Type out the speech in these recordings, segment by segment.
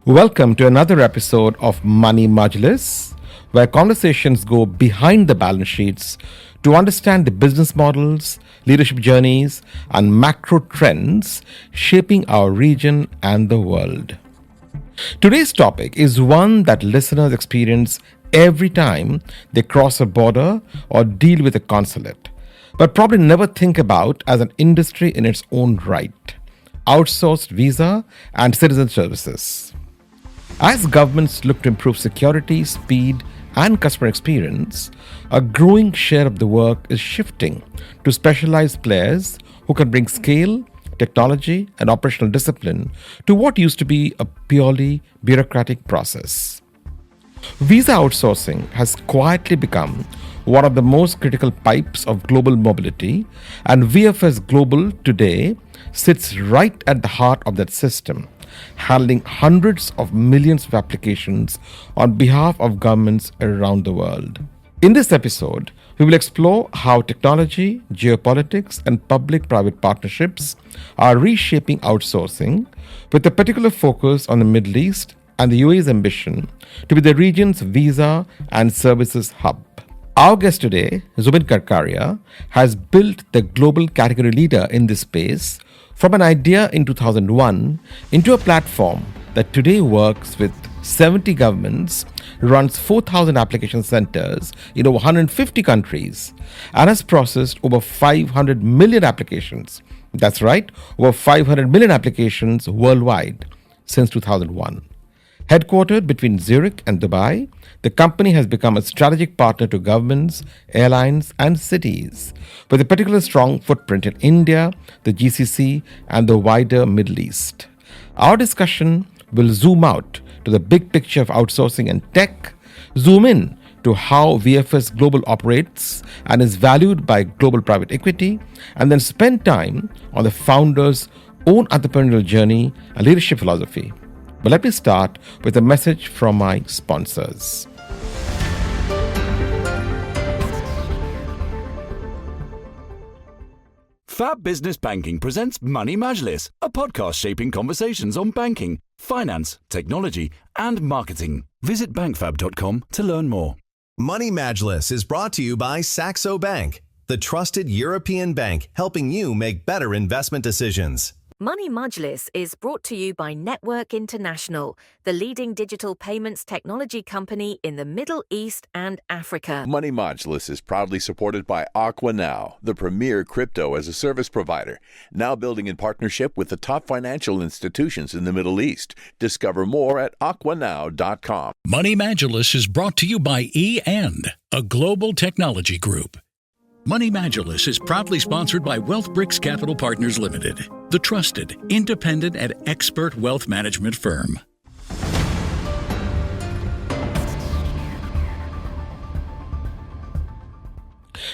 Welcome to another episode of Money Majlis, where conversations go behind the balance sheets to understand the business models, leadership journeys, and macro trends shaping our region and the world. Today's topic is one that listeners experience every time they cross a border or deal with a consulate, but probably never think about as an industry in its own right: outsourced visa and citizen services. As governments look to improve security, speed, and customer experience, a growing share of the work is shifting to specialized players who can bring scale, technology, and operational discipline to what used to be a purely bureaucratic process. Visa outsourcing has quietly become one of the most critical pipes of global mobility, and VFS Global today sits right at the heart of that system, handling hundreds of millions of applications on behalf of governments around the world. In this episode, we will explore how technology, geopolitics, and public-private partnerships are reshaping outsourcing, with a particular focus on the Middle East and the UAE's ambition to be the region's visa and services hub. Our guest today, Zubin Karkaria, has built the global category leader in this space from an idea in 2001 into a platform that today works with 70 governments, runs 4,000 application centers in over 150 countries, and has processed over 500 million applications. That's right, over 500 million applications worldwide since 2001. Headquartered between Zurich and Dubai, the company has become a strategic partner to governments, airlines, and cities, with a particularly strong footprint in India, the GCC, and the wider Middle East. Our discussion will zoom out to the big picture of outsourcing and tech, zoom in to how VFS Global operates and is valued by global private equity, and then spend time on the founder's own entrepreneurial journey and leadership philosophy. But let me start with a message from my sponsors. Fab Business Banking presents Money Majlis, a podcast shaping conversations on banking, finance, technology, and marketing. Visit bankfab.com to learn more. Money Majlis is brought to you by Saxo Bank, the trusted European bank helping you make better investment decisions. Money Majlis is brought to you by Network International, the leading digital payments technology company in the Middle East and Africa. Money Majlis is proudly supported by AquaNow, the premier crypto-as-a-service provider, now building in partnership with the top financial institutions in the Middle East. Discover more at aquanow.com. Money Majlis is brought to you by E&, a global technology group. Money Majlis is proudly sponsored by WealthBricks Capital Partners Limited, the trusted, independent, and expert wealth management firm.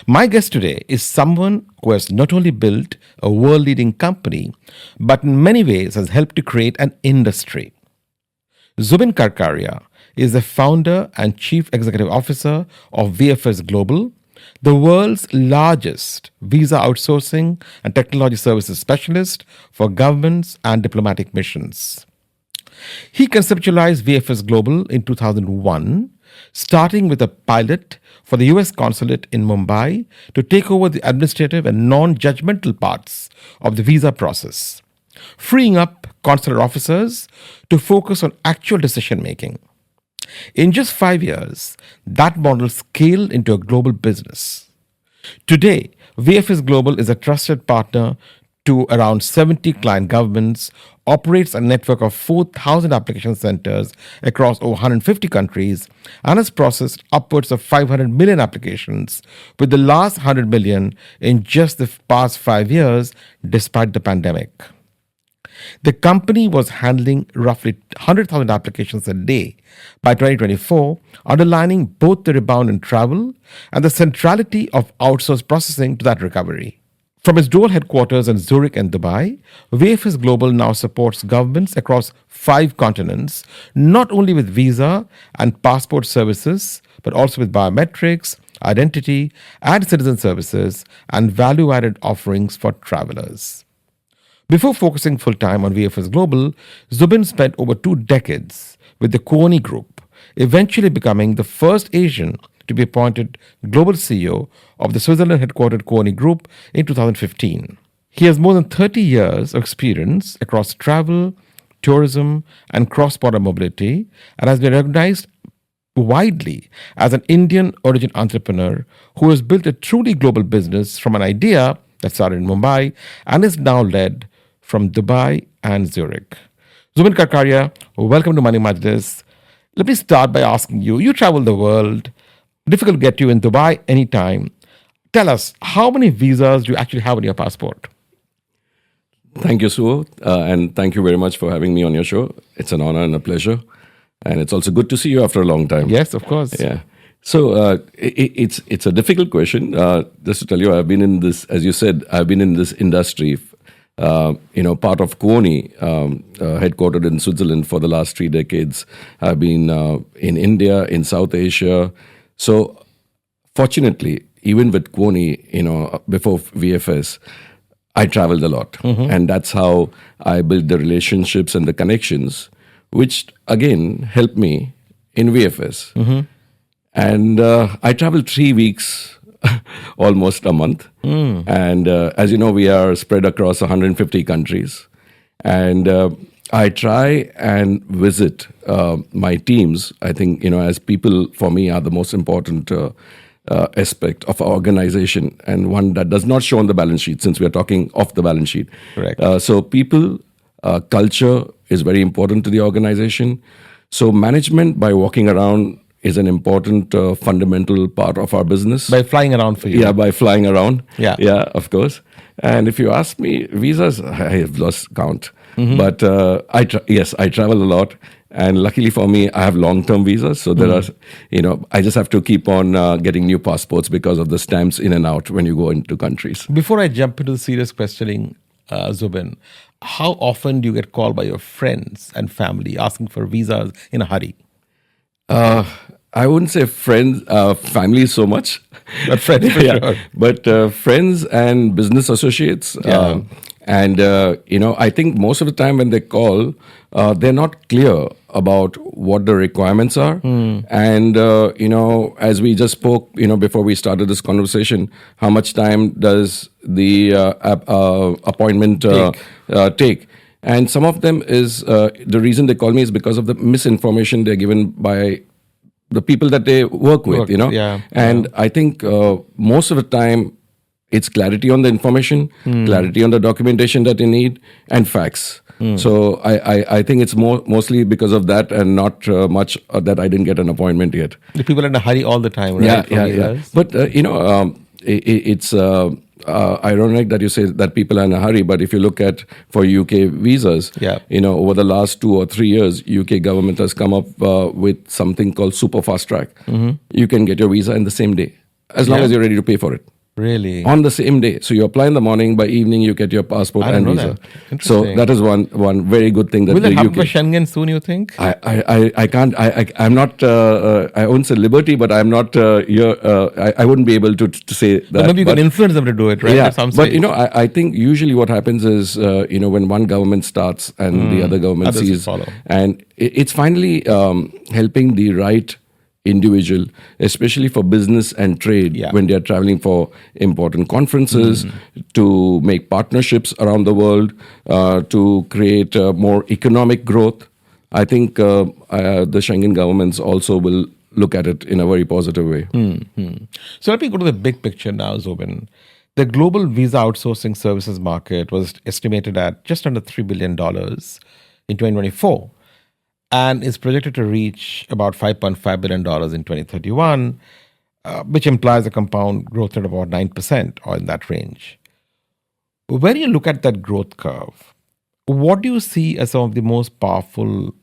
My guest today is someone who has not only built a world-leading company, but in many ways has helped to create an industry. Zubin Karkaria is the founder and chief executive officer of VFS Global, the world's largest visa outsourcing and technology services specialist for governments and diplomatic missions. He conceptualized VFS Global in 2001, starting with a pilot for the US consulate in Mumbai to take over the administrative and non-judgmental parts of the visa process, freeing up consular officers to focus on actual decision-making. In just 5 years, that model scaled into a global business. Today, VFS Global is a trusted partner to around 70 client governments, operates a network of 4,000 application centers across over 150 countries, and has processed upwards of 500 million applications, with the last 100 million in just the past 5 years, despite the pandemic. The company was handling roughly 100,000 applications a day by 2024, underlining both the rebound in travel and the centrality of outsourced processing to that recovery. From its dual headquarters in Zurich and Dubai, VFS Global now supports governments across 5 continents, not only with visa and passport services, but also with biometrics, identity, and citizen services, and value-added offerings for travelers. Before focusing full-time on VFS Global, Zubin spent over 2 decades with the Kuoni Group, eventually becoming the first Asian to be appointed global CEO of the Switzerland-headquartered Kuoni Group in 2015. He has more than 30 years of experience across travel, tourism, and cross-border mobility, and has been recognized widely as an Indian origin entrepreneur who has built a truly global business from an idea that started in Mumbai and is now led from Dubai and Zurich. Zubin Karkaria, welcome to Money Majlis. Let me start by asking you, you travel the world, difficult to get you in Dubai anytime. Tell us, how many visas do you actually have on your passport? Thank you, Suvo, and thank you very much for having me on your show. It's an honor and a pleasure. And it's also good to see you after a long time. Yes, of course. Yeah. So it's a difficult question. Just to tell you, I've been in this, as you said, I've been in this industry, part of Kuoni, headquartered in Switzerland for the last 3 decades. I've been in India, in South Asia. So fortunately, even with Kuoni, before VFS, I traveled a lot. Mm-hmm. And that's how I built the relationships and the connections, which again helped me in VFS. Mm-hmm. And I traveled 3 weeks, almost a month. Mm. And as you know, we are spread across 150 countries. And I try and visit my teams. I think, as people for me are the most important aspect of our organization, and one that does not show on the balance sheet, since we are talking off the balance sheet. Correct. So people, culture is very important to the organization. So management, by walking around, is an important fundamental part of our business. By flying around for you. Yeah, by flying around. Yeah. Yeah, of course. And if you ask me, visas, I have lost count. Mm-hmm. But I travel a lot. And luckily for me, I have long-term visas. So there are, I just have to keep on getting new passports because of the stamps in and out when you go into countries. Before I jump into the serious questioning, Zubin, how often do you get called by your friends and family asking for visas in a hurry? I wouldn't say friends, family so much. But friends, for sure. But friends and business associates. Yeah. I think most of the time when they call, they're not clear about what the requirements are. Mm. And, as we just spoke, before we started this conversation, how much time does the appointment take? And some of them is, the reason they call me is because of the misinformation they're given by the people that they work with, Yeah. And I think most of the time, it's clarity on the information, clarity on the documentation that you need, and facts. So I think it's mostly because of that, and not much that I didn't get an appointment yet. The people are in a hurry all the time, right? Yeah. But, it's ironic that you say that people are in a hurry. But if you look at for UK visas, over the last 2 or 3 years, UK government has come up with something called super fast track. Mm-hmm. You can get your visa in the same day, as long as you're ready to pay for it. Really? On the same day. So you apply in the morning, by evening you get your passport and visa. So that is one very good thing that will the it UK... happen for Schengen soon, you think? I can't, I'm not, I won't say liberty, but I'm not here, I wouldn't be able to say that. But maybe you can influence them to do it, right? Yeah, but I think usually what happens is, when one government starts and the other government others sees, follow. And it's finally helping the right individual, especially for business and trade, when they are traveling for important conferences, to make partnerships around the world, to create more economic growth. I think the Schengen governments also will look at it in a very positive way. Mm-hmm. So let me go to the big picture now, Zubin. The global visa outsourcing services market was estimated at just under $3 billion in 2024. And is projected to reach about $5.5 billion in 2031, which implies a compound growth rate of about 9% or in that range. When you look at that growth curve, what do you see as some of the most powerful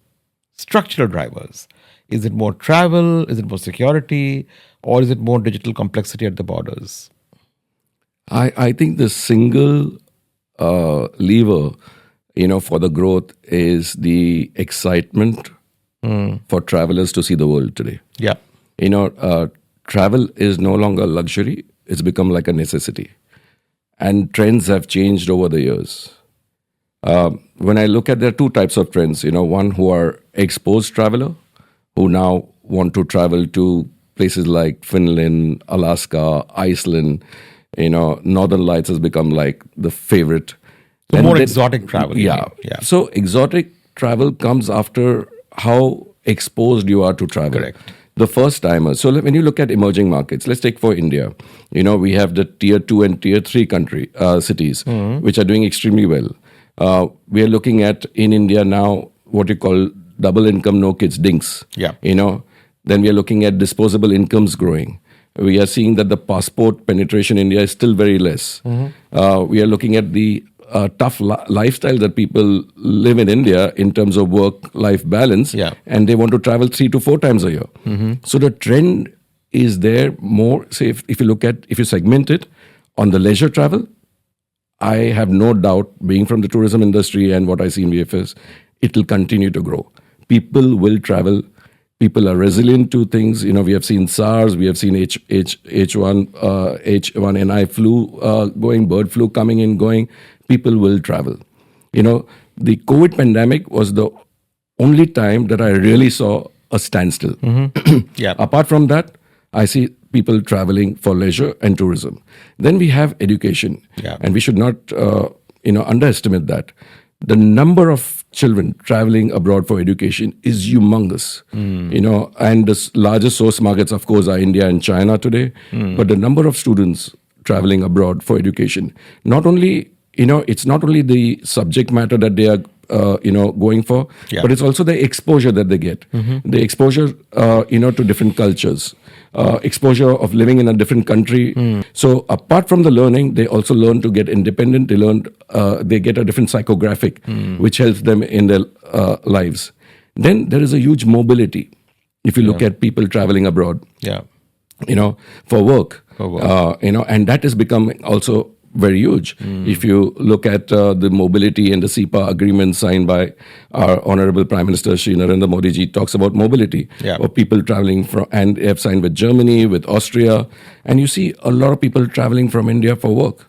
structural drivers? Is it more travel? Is it more security? Or is it more digital complexity at the borders? I think the single lever for the growth is the excitement for travelers to see the world today. Yeah. Travel is no longer a luxury. It's become like a necessity. And trends have changed over the years. When I look at, there are two types of trends. One who are exposed traveler, who now want to travel to places like Finland, Alaska, Iceland. Northern Lights has become like the favorite. So more exotic travel. Yeah. So exotic travel comes after how exposed you are to travel. Correct. The first timers. So when you look at emerging markets, let's take for India. We have the tier 2 and tier 3 cities, which are doing extremely well. We are looking at in India now what you call double income, no kids, DINKs. Yeah. Then we are looking at disposable incomes growing. We are seeing that the passport penetration in India is still very less. We are looking at the tough lifestyle that people live in India in terms of work-life balance, and they want to travel 3 to 4 times a year. So the trend is there more, say, if you segment it on the leisure travel, I have no doubt, being from the tourism industry and what I see in VFS, it will continue to grow. People will travel. People are resilient to things. We have seen SARS, we have seen H1N1 flu going, bird flu coming in, going. People will travel. The COVID pandemic was the only time that I really saw a standstill. Apart from that, I see people traveling for leisure and tourism. Then we have education, and we should not underestimate that. The number of children traveling abroad for education is humongous. And the largest source markets, of course, are India and China today. But the number of students traveling abroad for education, not only, it's not only the subject matter that they are going for, but it's also the exposure that they get. The exposure, to different cultures, exposure of living in a different country. So apart from the learning, they also learn to get independent. They get a different psychographic, which helps them in their lives. Then there is a huge mobility. If you look at people traveling abroad, for work, and that has become also very huge. If you look at the mobility and the SEPA agreement signed by our Honorable Prime Minister Shri Narendra Modi ji, talks about mobility of people traveling from, and they have signed with Germany, with Austria, and you see a lot of people traveling from India for work.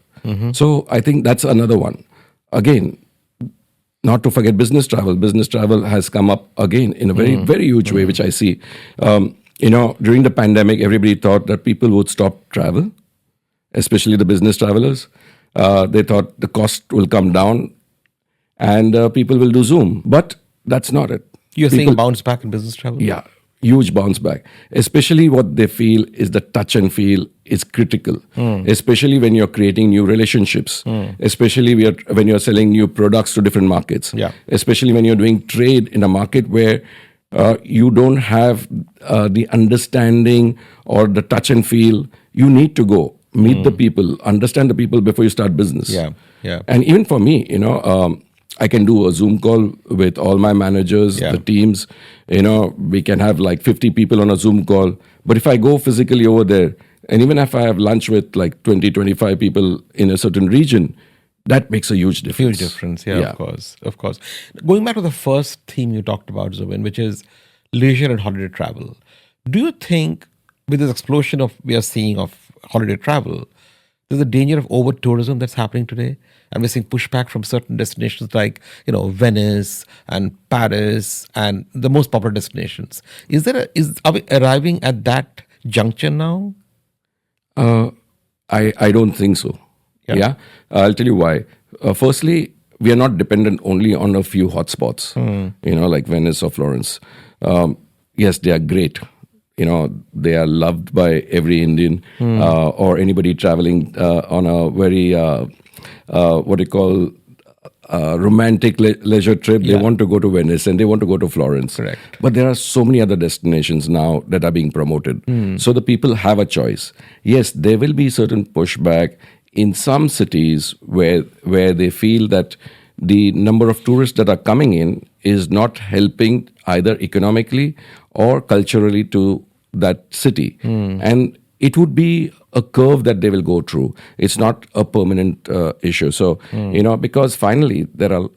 So I think that's another one. Again, not to forget business travel. Business travel has come up again in a very, very huge way, which I see. During the pandemic, everybody thought that people would stop travel, especially the business travelers. They thought the cost will come down and people will do Zoom. But that's not it. You're seeing a bounce back in business travel? Yeah, huge bounce back. Especially what they feel is the touch and feel is critical. Especially when you're creating new relationships. Especially when you're selling new products to different markets. Especially when you're doing trade in a market where you don't have the understanding or the touch and feel. You need to go meet the people, understand the people before you start business. And even for me, I can do a Zoom call with all my managers, the teams. We can have like 50 people on a Zoom call. But if I go physically over there, and even if I have lunch with like 20, 25 people in a certain region, that makes a huge difference. Huge difference, of course. Going back to the first theme you talked about, Zubin, which is leisure and holiday travel. Do you think with this explosion we are seeing of holiday travel, there's a danger of over-tourism that's happening today? And we're seeing pushback from certain destinations like, Venice and Paris and the most popular destinations. Are we arriving at that juncture now? I don't think so. I'll tell you why. Firstly, we are not dependent only on a few hotspots, like Venice or Florence. Yes, they are great. They are loved by every Indian or anybody traveling on a very, romantic leisure trip. They want to go to Venice and they want to go to Florence. Correct. But there are so many other destinations now that are being promoted. So the people have a choice. Yes, there will be certain pushback in some cities where they feel that the number of tourists that are coming in is not helping either economically or culturally to that city. And it would be a curve that they will go through. It's not a permanent issue. So, because finally there are,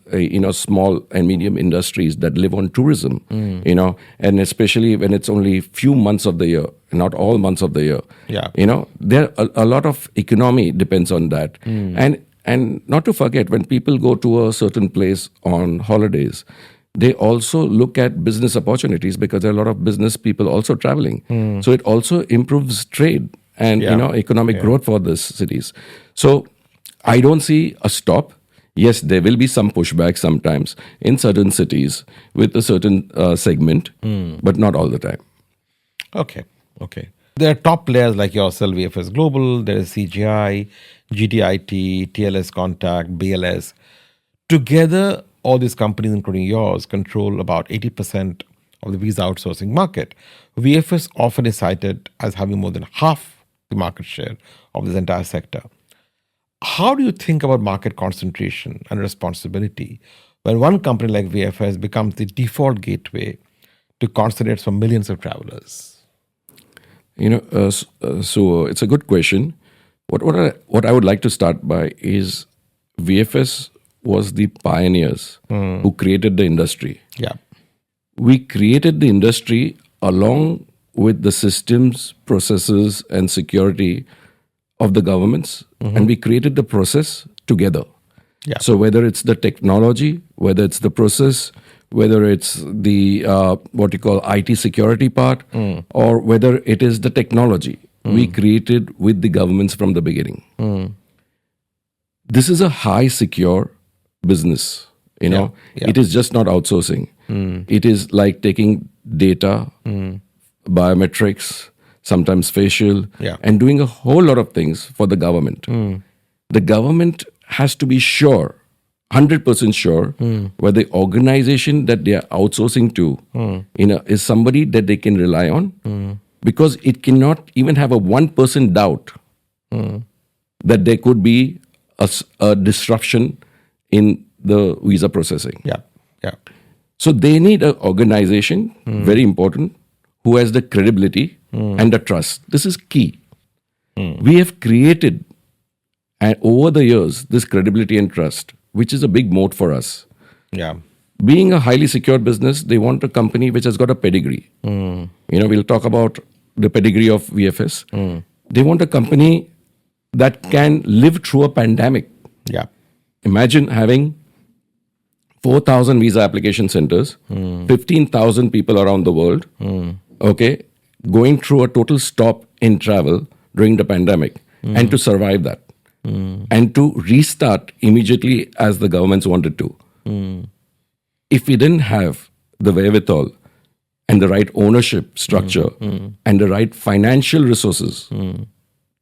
small and medium industries that live on tourism, and especially when it's only few months of the year, not all months of the year. There a lot of economy depends on that. And And not to forget, when people go to a certain place on holidays, they also look at business opportunities because there are a lot of business people also traveling. So it also improves trade and economic growth for these cities. So I don't see a stop. Yes, there will be some pushback sometimes in certain cities with a certain segment, but not all the time. Okay. There are top players like yourself, VFS Global, there is CGI, GTIT, TLS Contact, BLS. Together, all these companies, including yours, control about 80% of the visa outsourcing market. VFS often is cited as having more than half the market share of this entire sector. How do you think about market concentration and responsibility when one company like VFS becomes the default gateway to consulates for millions of travelers? So it's a good question. What I would like to start by is VFS was the pioneers who created the industry. Yeah. We created the industry along with the systems, processes, and security of the governments, and we created the process together. Yeah. So whether it's the technology, whether it's the process, whether it's the what you call IT security part, or whether it is the technology, we created with the governments from the beginning. This is a high secure business. It is just not outsourcing. It is like taking data, biometrics, sometimes facial, and doing a whole lot of things for the government. The government has to be sure, 100% sure, whether the organization that they are outsourcing to is somebody that they can rely on, because it cannot even have a 1% doubt that there could be a disruption in the visa processing. So they need an organization, very important, who has the credibility and the trust. This is key. We have created, over the years, this credibility and trust, which is a big moat for us. Being a highly secure business, they want a company which has got a pedigree. We'll talk about the pedigree of VFS. They want a company that can live through a pandemic. Imagine having 4,000 visa application centers, 15,000 people around the world, going through a total stop in travel during the pandemic, and to survive that, and to restart immediately as the governments wanted to. If we didn't have the wherewithal and the right ownership structure and the right financial resources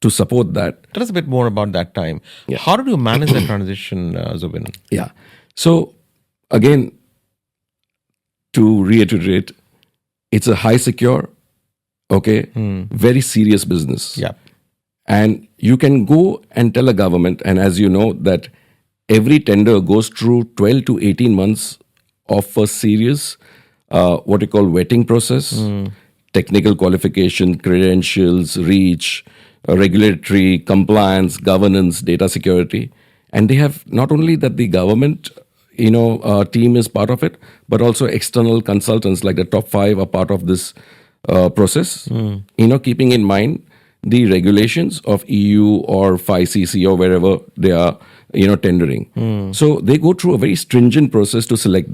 to support that. Tell us a bit more about that time. How did you manage that transition, Zubin? So, again, to reiterate, it's a high secure, very serious business. And you can go and tell a government, and as you know, that every tender goes through 12 to 18 months of a serious, what you call vetting process, technical qualification, credentials, reach, regulatory, compliance, governance, data security. And they have not only that the government, team is part of it, but also external consultants like the top 5 are part of this process, keeping in mind the regulations of EU or 5cc or wherever they are, tendering. So they go through a very stringent process to select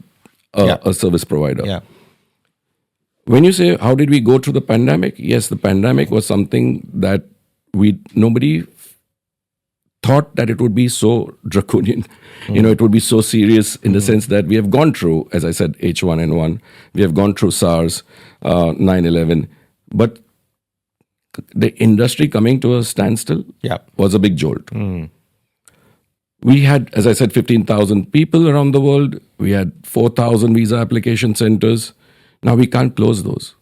a service provider. When you say, how did we go through the pandemic? Yes, the pandemic was something that nobody thought that it would be so draconian. It would be so serious in the sense that we have gone through, as I said, H1N1, we have gone through SARS, 9/11, but the industry coming to a standstill was a big jolt. We had, as I said, 15,000 people around the world. We had 4,000 visa application centers. Now we can't close those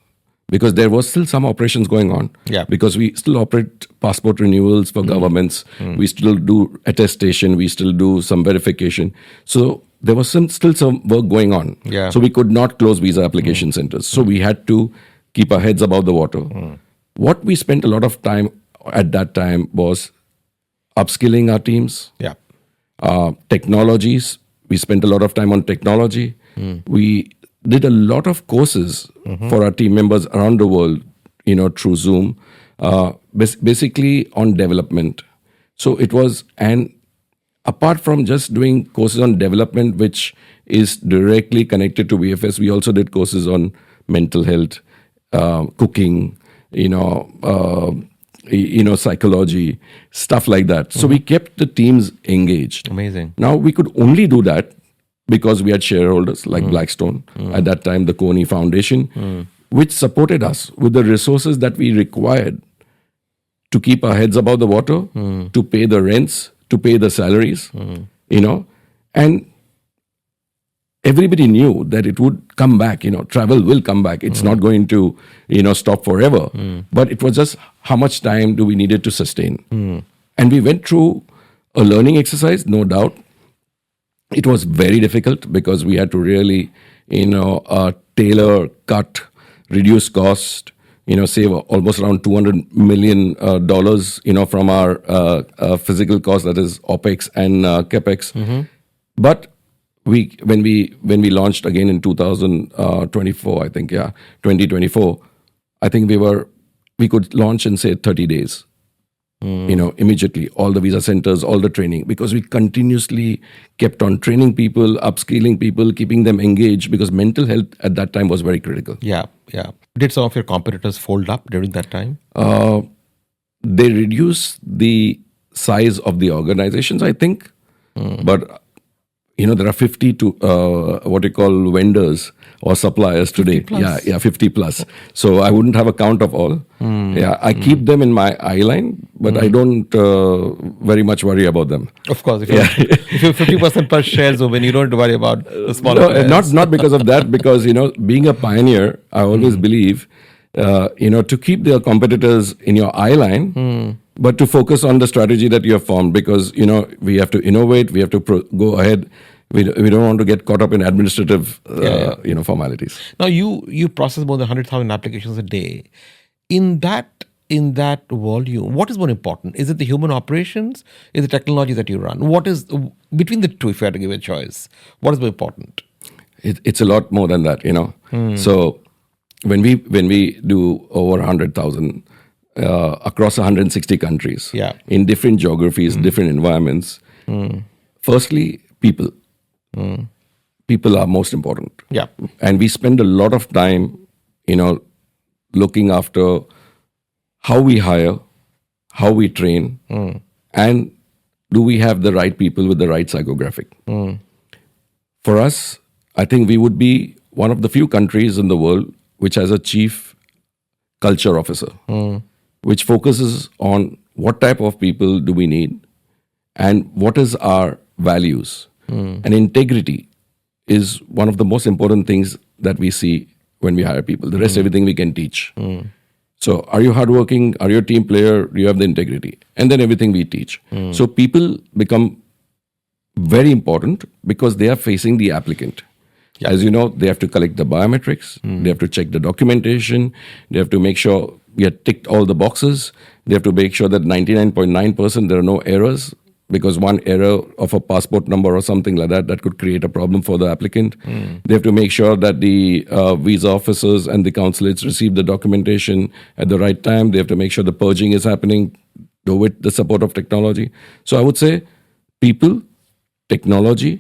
because there was still some operations going on. Because we still operate passport renewals for governments. We still do attestation. We still do some verification. So there was still some work going on. So we could not close visa application centers. So we had to keep our heads above the water. What we spent a lot of time at that time was upskilling our teams. Technologies. We spent a lot of time on technology. We did a lot of courses for our team members around the world, through Zoom, basically on development. So it was, and apart from just doing courses on development, which is directly connected to VFS, we also did courses on mental health, cooking, psychology, stuff like that. So we kept the teams engaged. Amazing. Now we could only do that because we had shareholders like Blackstone, at that time the Coney Foundation, which supported us with the resources that we required to keep our heads above the water, to pay the rents, to pay the salaries, and everybody knew that it would come back, travel will come back. It's not going to, stop forever. But it was just how much time do we needed to sustain. And we went through a learning exercise, no doubt. It was very difficult because we had to really, tailor, cut, reduce cost, save almost around $200 million, from our physical cost, that is OPEX and CAPEX. But when we launched again in 2024, I think, 2024, I think we could launch in, say, 30 days. Immediately, all the visa centers, all the training, because we continuously kept on training people, upskilling people, keeping them engaged, because mental health at that time was very critical. Yeah. Did some of your competitors fold up during that time? They reduced the size of the organizations, I think. But, there are 50 to what you call vendors or suppliers today. 50 plus. So I wouldn't have a count of all. I keep them in my eye line, but I don't very much worry about them. Of course, if you're 50% plus shares, when you don't have to worry about the smaller players. Not because of that, because, being a pioneer, I always believe, to keep the competitors in your eye line, but to focus on the strategy that you have formed, because, we have to innovate, we have to go ahead. We don't want to get caught up in administrative, formalities. Now, you process more than 100,000 applications a day. In that volume, what is more important? Is it the human operations? Is it the technology that you run? What is, between the two, if you had to give a choice, what is more important? It's a lot more than that, So when we do over 100,000 across 160 countries, in different geographies, different environments, firstly, people. People are most important. And we spend a lot of time, looking after how we hire, how we train, and do we have the right people with the right psychographic. For us, I think we would be one of the few countries in the world which has a chief culture officer, which focuses on what type of people do we need and what is our values. And integrity is one of the most important things that we see when we hire people. The rest, everything we can teach. So are you hardworking? Are you a team player? Do you have the integrity? And then everything we teach. So people become very important because they are facing the applicant. As you know, they have to collect the biometrics. They have to check the documentation. They have to make sure we have ticked all the boxes. They have to make sure that 99.9% there are no errors, because one error of a passport number or something like that could create a problem for the applicant. They have to make sure that the visa officers and the consulates receive the documentation at the right time. They have to make sure the purging is happening with the support of technology. So I would say people, technology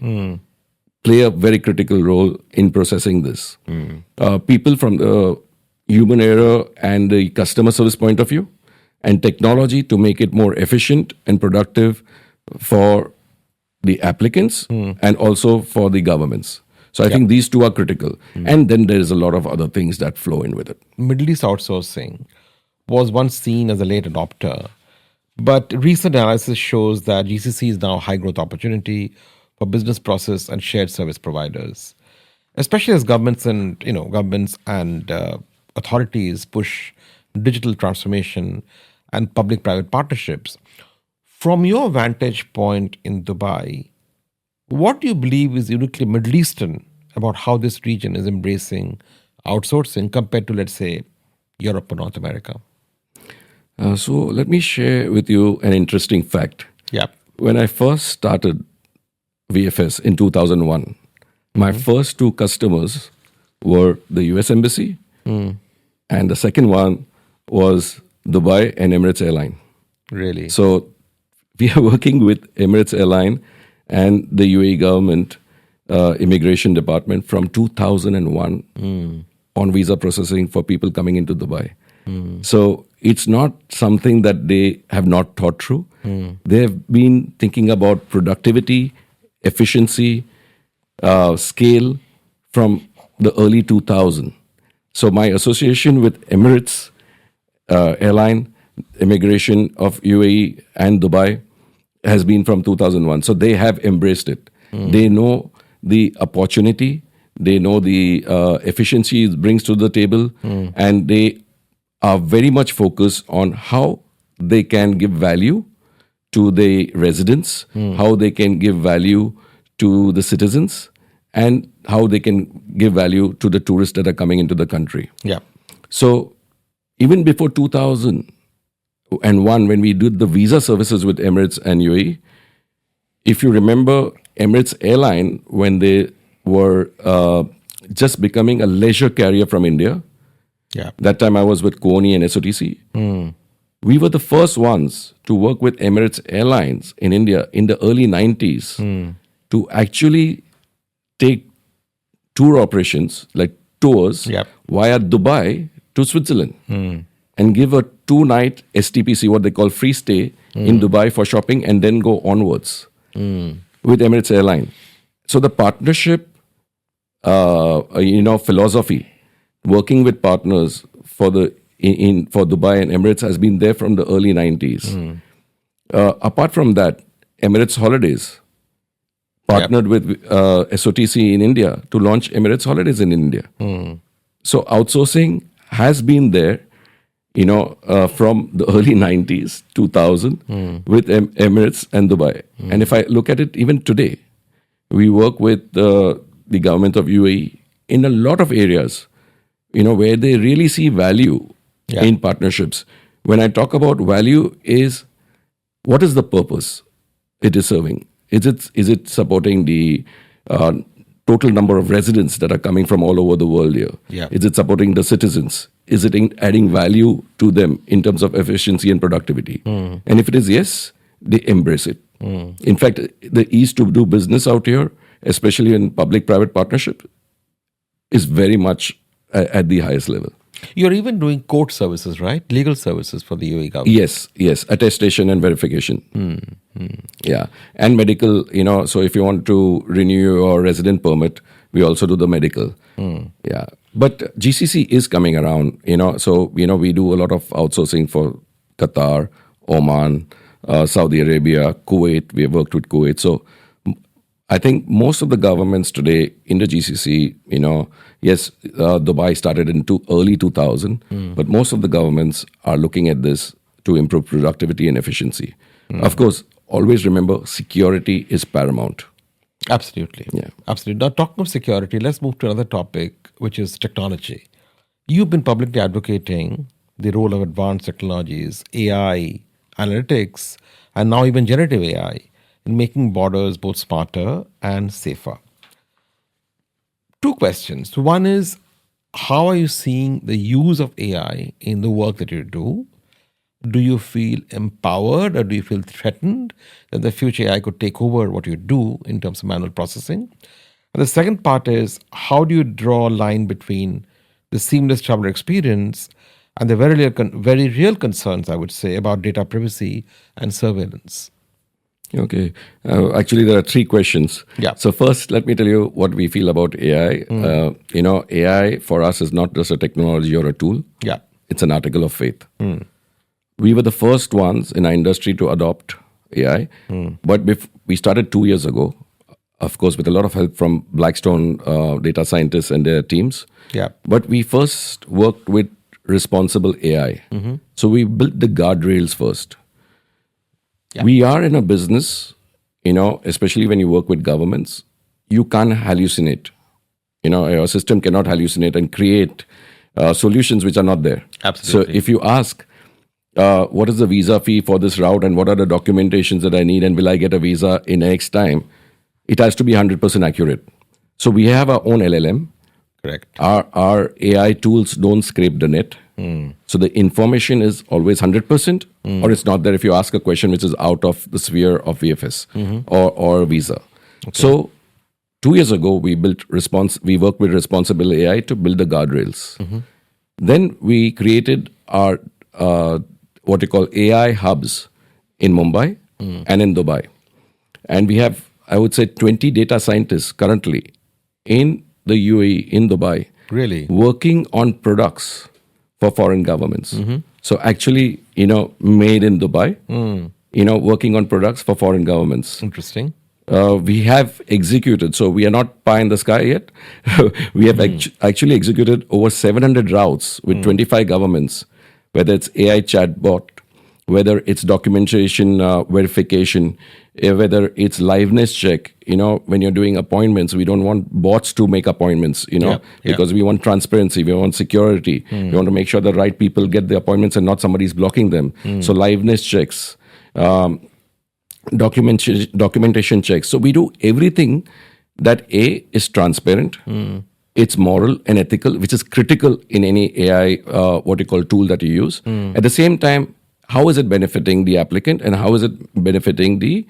play a very critical role in processing this. People from the human error and the customer service point of view, and technology to make it more efficient and productive for the applicants and also for the governments. So I think these two are critical. And then there is a lot of other things that flow in with it. Middle East outsourcing was once seen as a late adopter, but recent analysis shows that GCC is now a high growth opportunity for business process and shared service providers, especially as governments and authorities push digital transformation and public-private partnerships. From your vantage point in Dubai, what do you believe is uniquely Middle Eastern about how this region is embracing outsourcing compared to, let's say, Europe or North America? So let me share with you an interesting fact. When I first started VFS in 2001, my first two customers were the US Embassy, and the second one was Dubai and Emirates Airline. Really? So we are working with Emirates Airline and the UAE government immigration department from 2001 on visa processing for people coming into Dubai. So it's not something that they have not thought through. They have been thinking about productivity, efficiency, scale from the early 2000s. So my association with Emirates airline, immigration of UAE and Dubai has been from 2001. So they have embraced it. They know the opportunity, they know the efficiency it brings to the table, and they are very much focused on how they can give value to the residents, how they can give value to the citizens, and how they can give value to the tourists that are coming into the country. Yeah. So even before 2001, when we did the visa services with Emirates and UAE, if you remember Emirates Airline, when they were just becoming a leisure carrier from India, that time I was with Kony and SOTC. We were the first ones to work with Emirates Airlines in India in the early 90s to actually take tour operations, like tours, via Dubai to Switzerland and give a 2-night STPC, what they call free stay, in Dubai for shopping and then go onwards with Emirates Airline. So the partnership, philosophy, working with partners for Dubai and Emirates has been there from the early 90s. Apart from that, Emirates Holidays partnered with SOTC in India to launch Emirates Holidays in India. So outsourcing has been there, from the early 90s, 2000, with Emirates and Dubai. And if I look at it even today, we work with the government of UAE in a lot of areas, where they really see value in partnerships. When I talk about value, is what is the purpose it is serving? Is it supporting the total number of residents that are coming from all over the world here? Is it supporting the citizens? Is it adding value to them in terms of efficiency and productivity? And if it is yes, they embrace it. In fact, the ease to do business out here, especially in public-private partnership, is very much at the highest level. You're even doing court services, right? Legal services for the UAE government. Yes. Attestation and verification. Yeah. And medical, so if you want to renew your resident permit, we also do the medical. Yeah. But GCC is coming around, so, we do a lot of outsourcing for Qatar, Oman, Saudi Arabia, Kuwait. We have worked with Kuwait. So I think most of the governments today in the GCC, yes, Dubai started in early 2000, but most of the governments are looking at this to improve productivity and efficiency. Of course, always remember, security is paramount. Absolutely. Yeah. Absolutely. Now, talking of security, let's move to another topic, which is technology. You've been publicly advocating the role of advanced technologies, AI, analytics, and now even generative AI in making borders both smarter and safer. Two questions. One is, how are you seeing the use of AI in the work that you do? Do you feel empowered or do you feel threatened that the future AI could take over what you do in terms of manual processing? And the second part is, how do you draw a line between the seamless traveler experience and the very real concerns, I would say, about data privacy and surveillance? Okay. Actually, there are three questions. Yeah. So first, let me tell you what we feel about AI. AI for us is not just a technology or a tool. Yeah. It's an article of faith. We were the first ones in our industry to adopt AI. But we started 2 years ago, of course, with a lot of help from Blackstone data scientists and their teams. Yeah. But we first worked with responsible AI. So we built the guardrails first. Yeah. We are in a business, especially when you work with governments, you can't hallucinate. Your system cannot hallucinate and create solutions which are not there. Absolutely. So if you ask, what is the visa fee for this route and what are the documentations that I need and will I get a visa in X time, it has to be 100% accurate. So we have our own LLM Correct. Our AI tools don't scrape the net. So the information is always 100%, or it's not there if you ask a question which is out of the sphere of VFS or Visa. So 2 years ago, we worked with Responsible AI to build the guardrails. Then we created our what we call AI hubs in Mumbai and in Dubai. And we have, I would say, 20 data scientists currently in the UAE, in Dubai, Really? working on products for foreign governments. So actually, made in Dubai, working on products for foreign governments. Interesting. We have executed, so we are not pie in the sky yet. We have actually executed over 700 routes with 25 governments, whether it's AI chatbot, whether it's documentation verification, whether it's liveness check. When you're doing appointments, we don't want bots to make appointments, because we want transparency, we want security. We want to make sure the right people get the appointments and not somebody's blocking them. So liveness checks. Documentation checks. So we do everything that is transparent, it's moral and ethical, which is critical in any AI, what you call tool that you use. At the same time, how is it benefiting the applicant and how is it benefiting the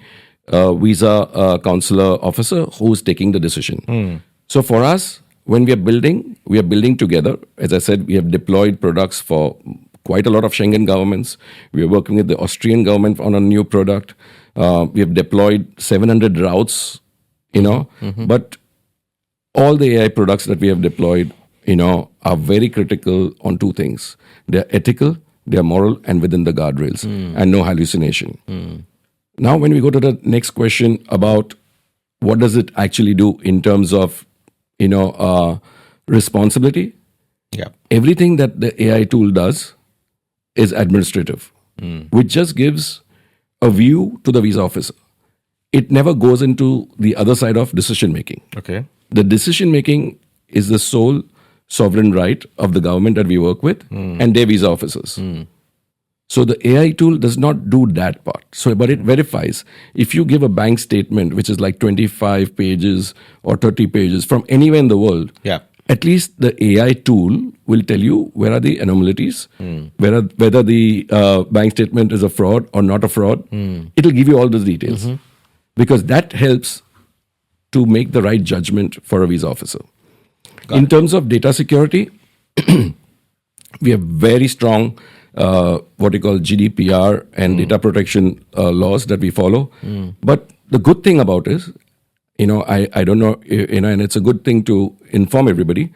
visa consular officer who's taking the decision? So for us, when we are building together. As I said, we have deployed products for quite a lot of Schengen governments. We are working with the Austrian government on a new product. We have deployed 700 routes, but all the AI products that we have deployed, are very critical on two things. They're ethical, they're moral, and within the guardrails, and no hallucination. Now, when we go to the next question about what does it actually do in terms of, responsibility, everything that the AI tool does is administrative, which just gives a view to the visa officer. It never goes into the other side of decision making. Okay. The decision making is the sole sovereign right of the government that we work with and their visa officers. So the AI tool does not do that part. So, but it verifies. If you give a bank statement, which is like 25 pages or 30 pages from anywhere in the world, at least the AI tool will tell you where are the anomalies, whether the bank statement is a fraud or not a fraud. It'll give you all those details because that helps to make the right judgment for a visa officer. In terms of data security, we have very strong what we call GDPR and data protection laws that we follow. But the good thing about it is, I don't know, and it's a good thing to inform everybody,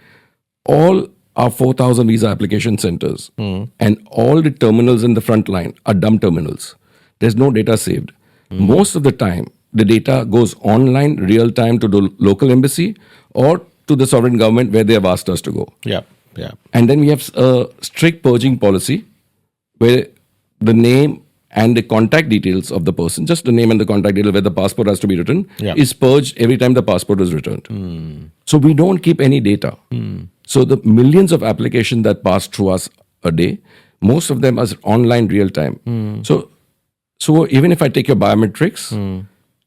all our 4,000 visa application centers and all the terminals in the front line are dumb terminals. There's no data saved. Most of the time, the data goes online, real time to the local embassy or to the sovereign government where they have asked us to go. And then we have a strict purging policy where the name and the contact details of the person, just the name and the contact detail where the passport has to be written, is purged every time the passport is returned. So we don't keep any data. So the millions of applications that pass through us a day, most of them are online real time. So even if I take your biometrics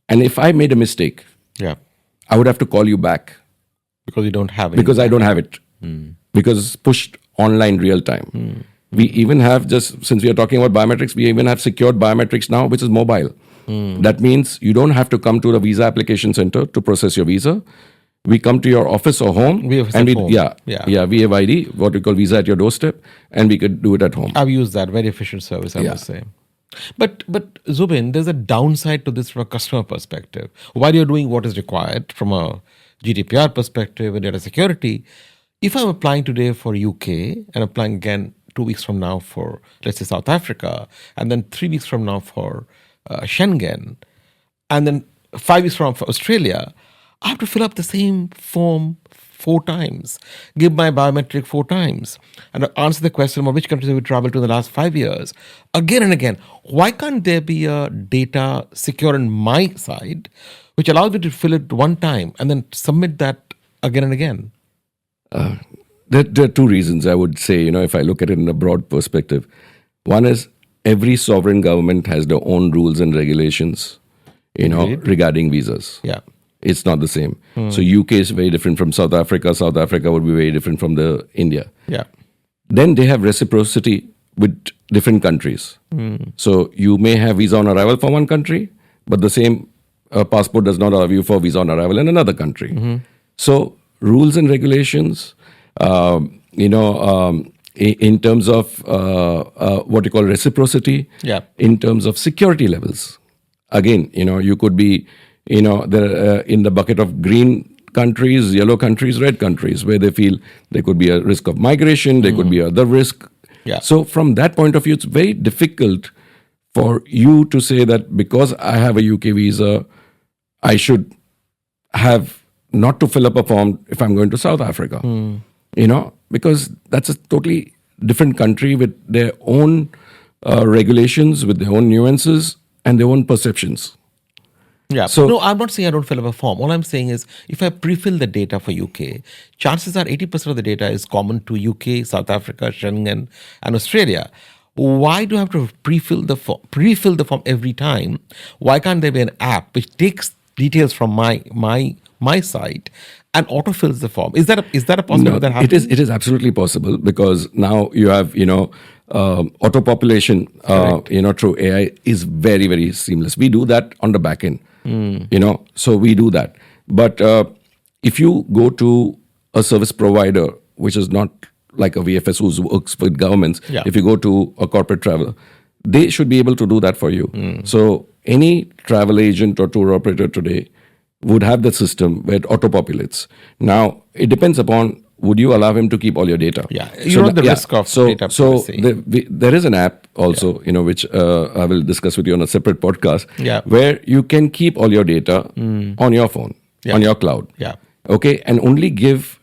and if I made a mistake, I would have to call you back. Because you don't have it. Because I don't have it. Because it's pushed online real time. We even have, just since we are talking about biometrics, we even have secured biometrics now, which is mobile. That means you don't have to come to the visa application center to process your visa. We come to your office or home. We have VAID, what we call visa at your doorstep, and we could do it at home. I've used that. Very efficient service, I must say. But Zubin, there's a downside to this from a customer perspective. While you're doing what is required from a GDPR perspective and data security, if I'm applying today for UK and applying again 2 weeks from now for, let's say, South Africa, and then 3 weeks from now for Schengen, and then 5 weeks from for Australia, I have to fill up the same form 4 times, give my biometric 4 times, and answer the question about which countries have we traveled to in the last 5 years, again and again. Why can't there be a data secure on my side, which allows me to fill it one time and then submit that again and again? There are 2 reasons I would say, if I look at it in a broad perspective. One is every sovereign government has their own rules and regulations, regarding visas. it's not the same. So UK is very different from South Africa. South Africa would be very different from the India. Yeah. Then they have reciprocity with different countries. So you may have visa on arrival for one country, but the same passport does not allow you for visa on arrival in another country. So rules and regulations, in terms of what you call reciprocity, in terms of security levels. Again, you could be, there in the bucket of green countries, yellow countries, red countries, where they feel there could be a risk of migration, there could be other risk. So from that point of view, it's very difficult for you to say that because I have a UK visa, I should have not to fill up a form if I'm going to South Africa. Because that's a totally different country with their own regulations, with their own nuances and their own perceptions. So no, I'm not saying I don't fill up a form. All I'm saying is if I pre-fill the data for UK, chances are 80% of the data is common to UK, South Africa, Schengen, and Australia. Why do I have to pre-fill the form every time? Why can't there be an app which takes details from my site and autofills the form? Is that a possibility that happens? It is absolutely possible, because now you have auto population through AI is very, very seamless. We do that on the back end. So we do that. But if you go to a service provider which is not like a VFS who works with governments, if you go to a corporate traveler, they should be able to do that for you. So any travel agent or tour operator today would have the system where it auto-populates. Now, it depends upon, would you allow him to keep all your data? You know the risk of data privacy. So there is an app also, which I will discuss with you on a separate podcast, where you can keep all your data on your phone, on your cloud. Okay, and only give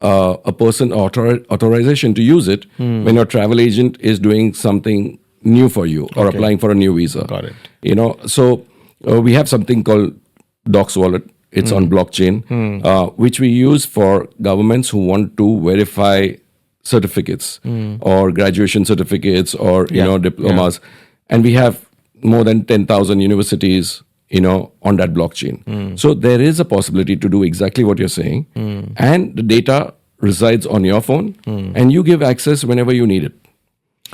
a person authorization to use it when your travel agent is doing something new for you or applying for a new visa. Got it. So we have something called Docs Wallet. It's on blockchain, which we use for governments who want to verify certificates or graduation certificates or diplomas. And we have more than 10,000 universities on that blockchain. So there is a possibility to do exactly what you're saying, and the data resides on your phone, and you give access whenever you need it.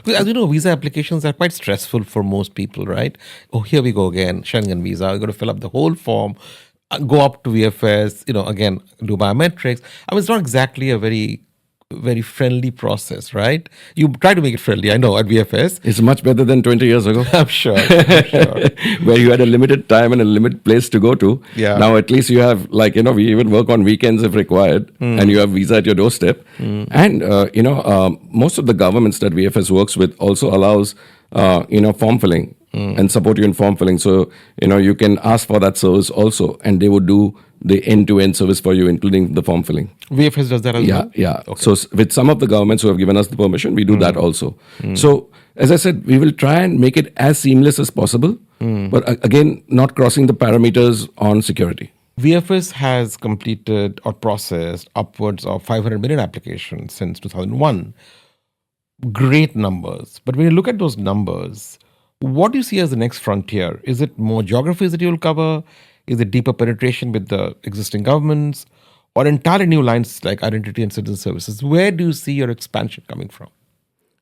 As you know, visa applications are quite stressful for most people, right? Oh, here we go again, Schengen visa. You've got to fill up the whole form, go up to VFS, again, do biometrics. I mean, it's not exactly a very, very friendly process, right? You try to make it friendly, I know, at VFS. It's much better than 20 years ago. I'm sure. Where you had a limited time and a limited place to go to. Now at least you have, we even work on weekends if required, and you have visa at your doorstep. And, most of the governments that VFS works with also allows, form filling and support you in form filling. So, you can ask for that service also, and they would do the end-to-end service for you, including the form filling. VFS does that as well? Yeah. Okay. So with some of the governments who have given us the permission, we do that also. So as I said, we will try and make it as seamless as possible, but again, not crossing the parameters on security. VFS has completed or processed upwards of 500 million applications since 2001. Great numbers. But when you look at those numbers, what do you see as the next frontier? Is it more geographies that you will cover? Is it deeper penetration with the existing governments, or entirely new lines like identity and citizen services? Where do you see your expansion coming from?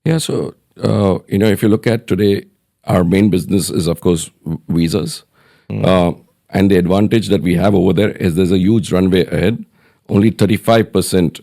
Yeah, so, if you look at today, our main business is, of course, visas. And the advantage that we have over there is there's a huge runway ahead. Only 35%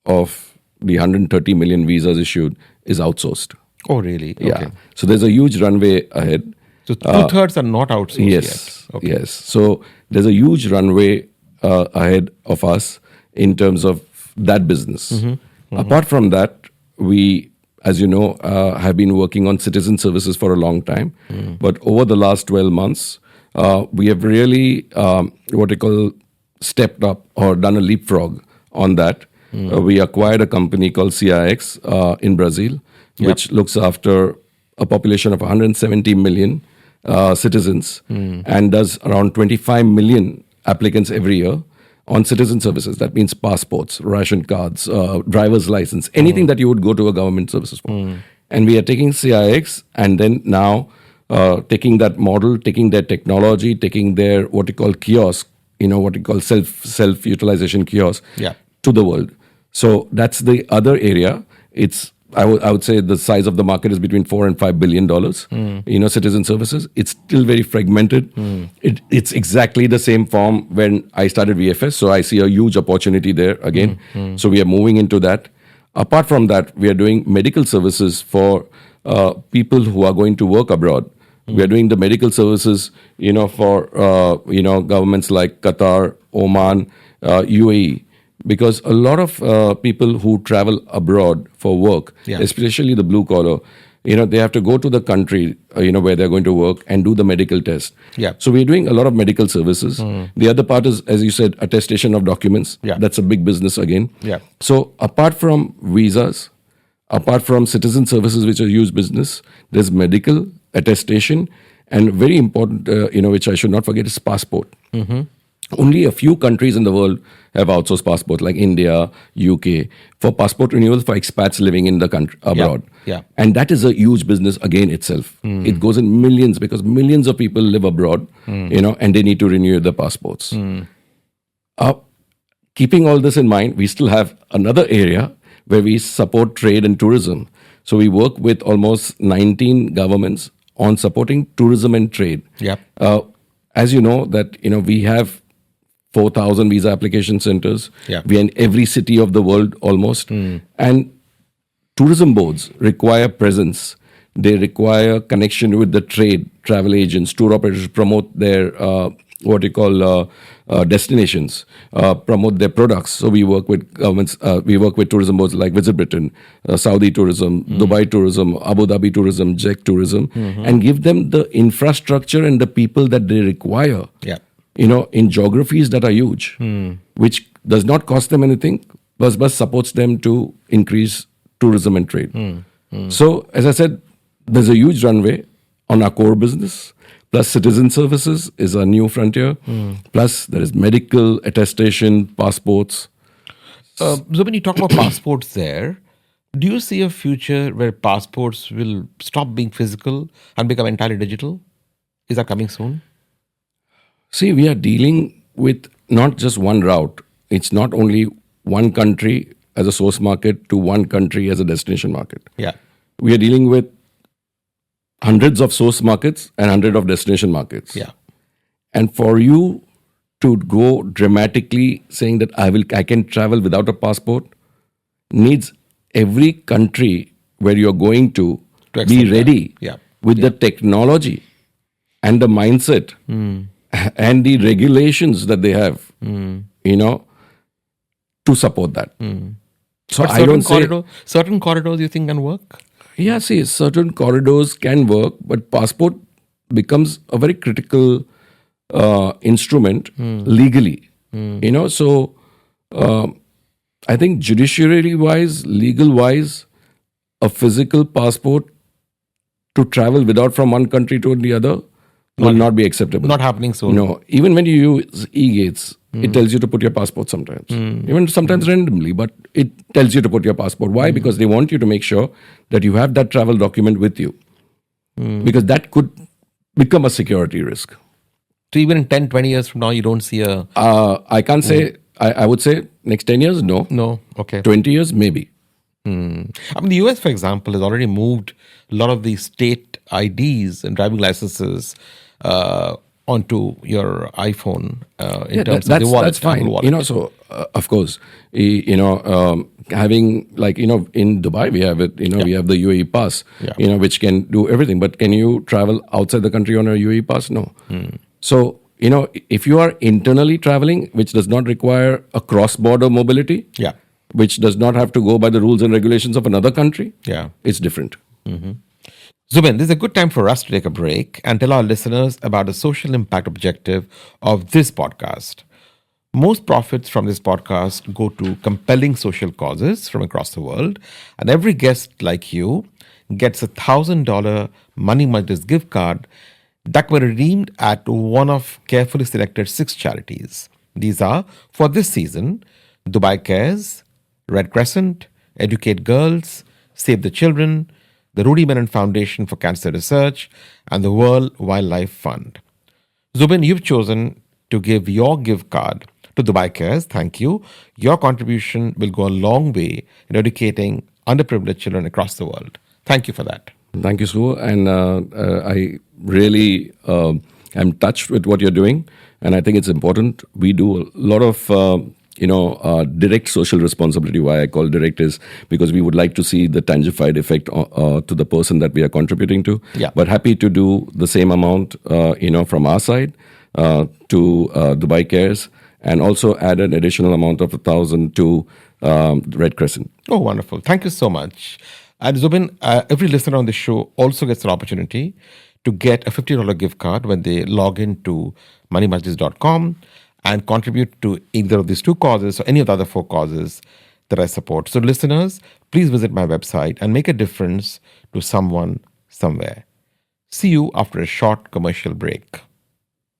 of the 130 million visas issued is outsourced. Oh, really? Yeah. Okay. So there's a huge runway ahead. So 2/3 are not outsourced yet. Okay. Yes. So there's a huge runway ahead of us in terms of that business. Apart from that, we, as you know, have been working on citizen services for a long time. But over the last 12 months, we have really, stepped up or done a leapfrog on that. We acquired a company called CIX in Brazil, which looks after a population of 170 million citizens and does around 25 million applicants every year on citizen services. That means passports, ration cards, driver's license, anything that you would go to a government services for. And we are taking CIX and then now taking that model, taking their technology, taking their what you call kiosk what you call self-utilization kiosks Yeah. to the world. So that's the other area. I would say the size of the market is between $4 and $5 billion. Citizen services. It's still very fragmented. It's exactly the same form when I started VFS. So I see a huge opportunity there again. So we are moving into that. Apart from that, we are doing medical services for people who are going to work abroad. We are doing the medical services, for governments like Qatar, Oman, UAE. Because a lot of people who travel abroad for work, especially the blue collar, they have to go to the country, where they're going to work and do the medical test. Yeah. So we're doing a lot of medical services. The other part is, as you said, attestation of documents. Yeah. That's a big business again. Yeah. So apart from visas, apart from citizen services, which are huge business, there's medical attestation, and very important, which I should not forget, is passport. Only a few countries in the world have outsourced passports, like India, UK, for passport renewal for expats living in the country abroad. Yeah. And that is a huge business again itself. It goes in millions because millions of people live abroad, and they need to renew their passports. Keeping all this in mind, we still have another area where we support trade and tourism. So we work with almost 19 governments on supporting tourism and trade. Yeah. As you know, that we have 4,000 visa application centers. Yeah. We are in every city of the world almost. And tourism boards require presence. They require connection with the trade, travel agents, tour operators to promote their destinations, promote their products. So we work with governments, we work with tourism boards like Visit Britain, Saudi Tourism, Dubai Tourism, Abu Dhabi Tourism, JEC Tourism, and give them the infrastructure and the people that they require. Yeah. In geographies that are huge, which does not cost them anything, but supports them to increase tourism and trade. So, as I said, there's a huge runway on our core business. Plus, citizen services is a new frontier. Plus, there is medical, attestation, passports. So when you talk about passports there, do you see a future where passports will stop being physical and become entirely digital? Is that coming soon? See, we are dealing with not just one route. It's not only one country as a source market to one country as a destination market. Yeah. We are dealing with hundreds of source markets and hundreds of destination markets. Yeah. And for you to go dramatically saying that I can travel without a passport needs every country where you're going to be ready with the technology and the mindset and the regulations that they have, to support that. So but I don't say certain corridors you think can work? Yeah, see, certain corridors can work, but passport becomes a very critical instrument legally. So I think judiciary-wise, legal-wise, a physical passport to travel without from one country to the other will not be acceptable. Not happening soon. No, even when you use e-gates, it tells you to put your passport sometimes. Even sometimes randomly, but it tells you to put your passport. Why? Because they want you to make sure that you have that travel document with you. Because that could become a security risk. So even in 10, 20 years from now, you don't see a... I can't say, I would say next 10 years, no. No, okay. 20 years, maybe. I mean, the US, for example, has already moved a lot of the state IDs and driving licenses onto your iPhone in terms of the wallet. That's fine. Wallet. So of course, having like, in Dubai, we have it, we have the UAE pass, which can do everything. But can you travel outside the country on a UAE pass? No. So, if you are internally traveling, which does not require a cross-border mobility, which does not have to go by the rules and regulations of another country, it's different. Zubin, this is a good time for us to take a break and tell our listeners about the social impact objective of this podcast. Most profits from this podcast go to compelling social causes from across the world, and every guest like you gets a $1,000 Money Majlis gift card that were redeemed at one of carefully selected 6 charities. These are, for this season, Dubai Cares, Red Crescent, Educate Girls, Save the Children, the Rudy Menon Foundation for Cancer Research, and the World Wildlife Fund. Zubin, you've chosen to to give your gift card to Dubai Cares, thank you. Your contribution will go a long way in educating underprivileged children across the world. Thank you for that. Thank you, Suvo. And I really am touched with what you're doing. And I think it's important. We do a lot of, direct social responsibility. Why I call direct is because we would like to see the tangified effect to the person that we are contributing to. Yeah. But happy to do the same amount, from our side to Dubai Cares, and also add an additional amount of 1,000 to Red Crescent. Oh, wonderful. Thank you so much. And Zubin, every listener on the show also gets an opportunity to get a $50 gift card when they log into moneymajlis.com and contribute to either of these two causes or any of the other 4 causes that I support. So listeners, please visit my website and make a difference to someone somewhere. See you after a short commercial break.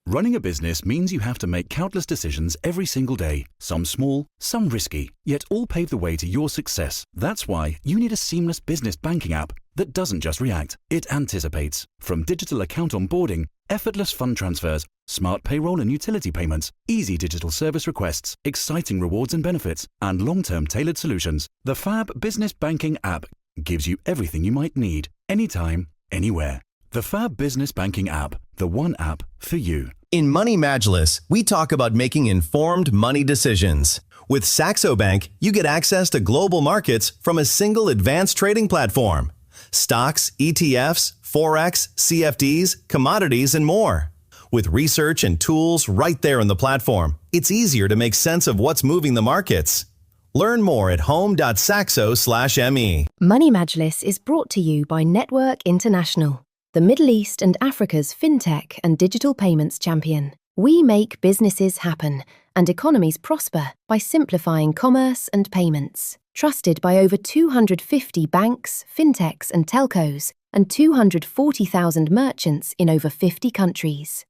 Running a business means you have to make countless decisions every single day, some small, some risky, yet all pave the way to your success. That's why you need a seamless business banking app that doesn't just react, it anticipates. From digital account onboarding, effortless fund transfers, smart payroll and utility payments, easy digital service requests, exciting rewards and benefits, and long-term tailored solutions, the Fab Business Banking app gives you everything you might need, anytime, anywhere. The Fab Business Banking app, the one app for you. In Money Majlis, we talk about making informed money decisions. With Saxo Bank, you get access to global markets from a single advanced trading platform. Stocks, ETFs, Forex, CFDs, commodities, and more. With research and tools right there in the platform, it's easier to make sense of what's moving the markets. Learn more at home.saxo.me. Money Majlis is brought to you by Network International, the Middle East and Africa's fintech and digital payments champion. We make businesses happen and economies prosper by simplifying commerce and payments. Trusted by over 250 banks, fintechs and telcos, and 240,000 merchants in over 50 countries.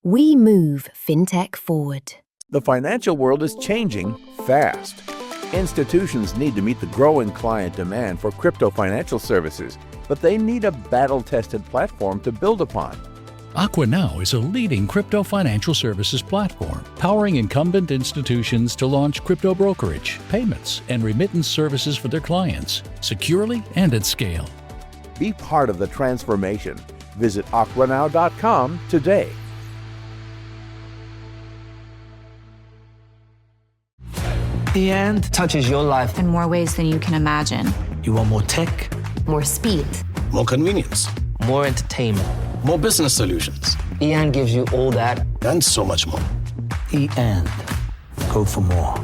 We move fintech forward. The financial world is changing fast. Institutions need to meet the growing client demand for crypto financial services, but they need a battle-tested platform to build upon. AquaNow is a leading crypto financial services platform, powering incumbent institutions to launch crypto brokerage, payments, and remittance services for their clients, securely and at scale. Be part of the transformation. Visit aquanow.com today. The end touches your life in more ways than you can imagine. You want more tech, more speed, more convenience, more entertainment, more business solutions. EAN gives you all that and so much more. EAN. Go for more.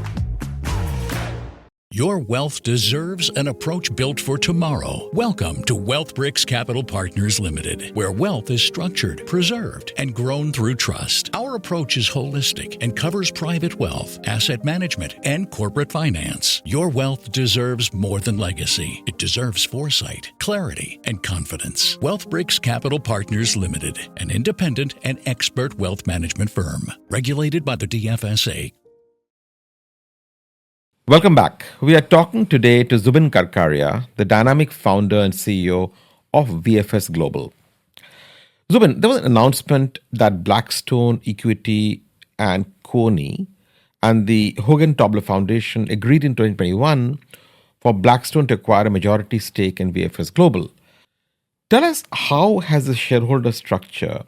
Your wealth deserves an approach built for tomorrow. Welcome to WealthBricks Capital Partners Limited, where wealth is structured, preserved, and grown through trust. Our approach is holistic and covers private wealth, asset management, and corporate finance. Your wealth deserves more than legacy. It deserves foresight, clarity, and confidence. WealthBricks Capital Partners Limited, an independent and expert wealth management firm, regulated by the DFSA. Welcome back. We are talking today to Zubin Karkaria, the dynamic founder and CEO of VFS Global. Zubin, there was an announcement that Blackstone, Equity, and Coney and the Hogan-Tobler Foundation agreed in 2021 for Blackstone to acquire a majority stake in VFS Global. Tell us, how has the shareholder structure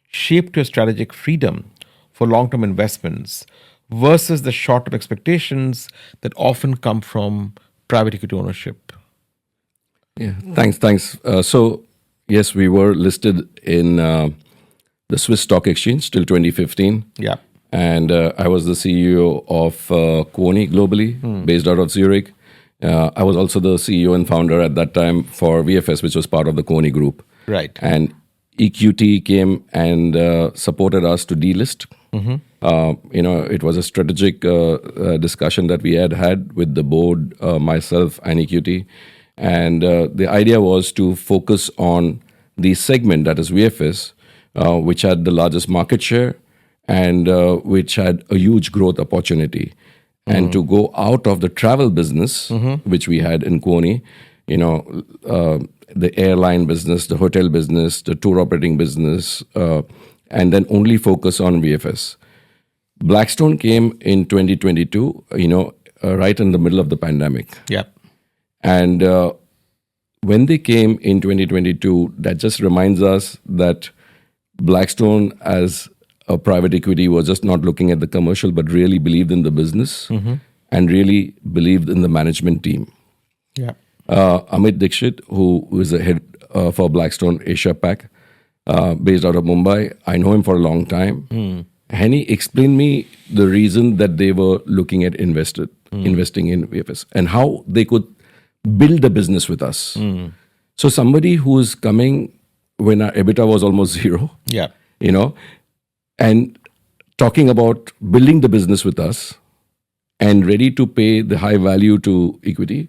shaped your strategic freedom for long-term investments versus the short-term expectations that often come from private equity ownership? Yeah, thanks. So, yes, we were listed in the Swiss Stock Exchange till 2015. Yeah. And I was the CEO of Coney globally, based out of Zurich. I was also the CEO and founder at that time for VFS, which was part of the Coney group. Right. And EQT came and supported us to delist. Mm-hmm. It was a strategic discussion that we had with the board, myself and EQT. And the idea was to focus on the segment, that is VFS, which had the largest market share and which had a huge growth opportunity. Mm-hmm. And to go out of the travel business, mm-hmm. which we had in Coney, the airline business, the hotel business, the tour operating business, and then only focus on VFS. Blackstone came in 2022, right in the middle of the pandemic. Yeah. And when they came in 2022, that just reminds us that Blackstone as a private equity was just not looking at the commercial, but really believed in the business and really believed in the management team. Yeah. Amit Dixit, who is the head for Blackstone Asia Pac, based out of Mumbai, I know him for a long time. And he explained me the reason that they were looking at investing in VFS and how they could build a business with us. So somebody who is coming when our EBITDA was almost zero, Yeah. And talking about building the business with us and ready to pay the high value to equity,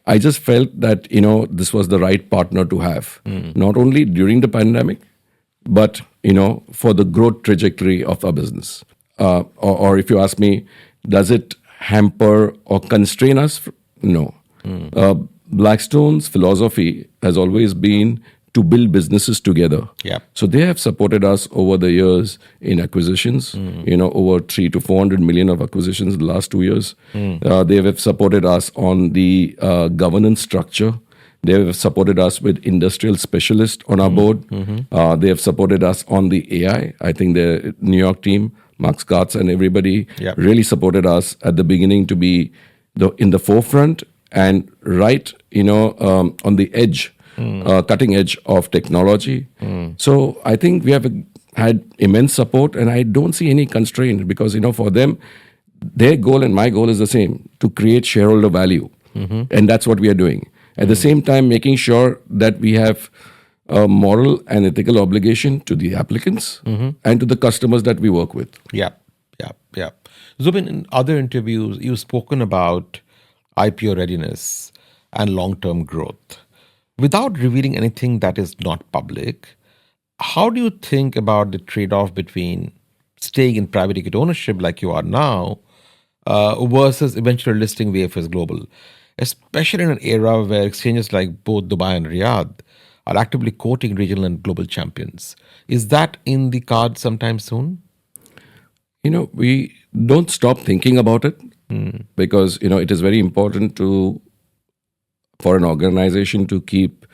I just felt that, this was the right partner to have, not only during the pandemic, but, for the growth trajectory of our business. Or if you ask me, does it hamper or constrain us? No. Blackstone's philosophy has always been to build businesses together. Yeah. So they have supported us over the years in acquisitions, over 300 to 400 million of acquisitions in the last 2 years. They have supported us on the governance structure. They have supported us with industrial specialists on our board. They have supported us on the AI. I think the New York team, Mark Scotts and everybody really supported us at the beginning to be in the forefront and right, on the edge. Cutting edge of technology. So I think we have had immense support, and I don't see any constraint because, for them, their goal and my goal is the same, to create shareholder value. And that's what we are doing. At the same time, making sure that we have a moral and ethical obligation to the applicants and to the customers that we work with. Yeah. Zubin, in other interviews, you've spoken about IPO readiness and long-term growth. Without revealing anything that is not public, how do you think about the trade-off between staying in private equity ownership like you are now versus eventually listing VFS Global, especially in an era where exchanges like both Dubai and Riyadh are actively courting regional and global champions? Is that in the cards sometime soon? We don't stop thinking about it because, it is very important for an organization to keep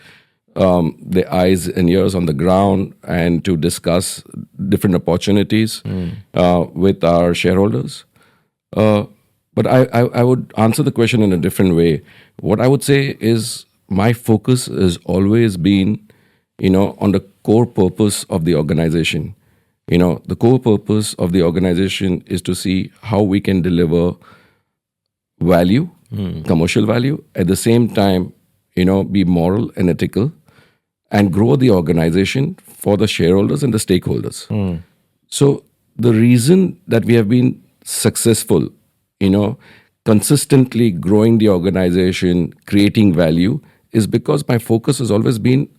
the eyes and ears on the ground and to discuss different opportunities with our shareholders. But I would answer the question in a different way. What I would say is my focus has always been, on the core purpose of the organization. The core purpose of the organization is to see how we can deliver value, commercial value, at the same time, be moral and ethical and grow the organization for the shareholders and the stakeholders. So the reason that we have been successful, consistently growing the organization, creating value, is because my focus has always been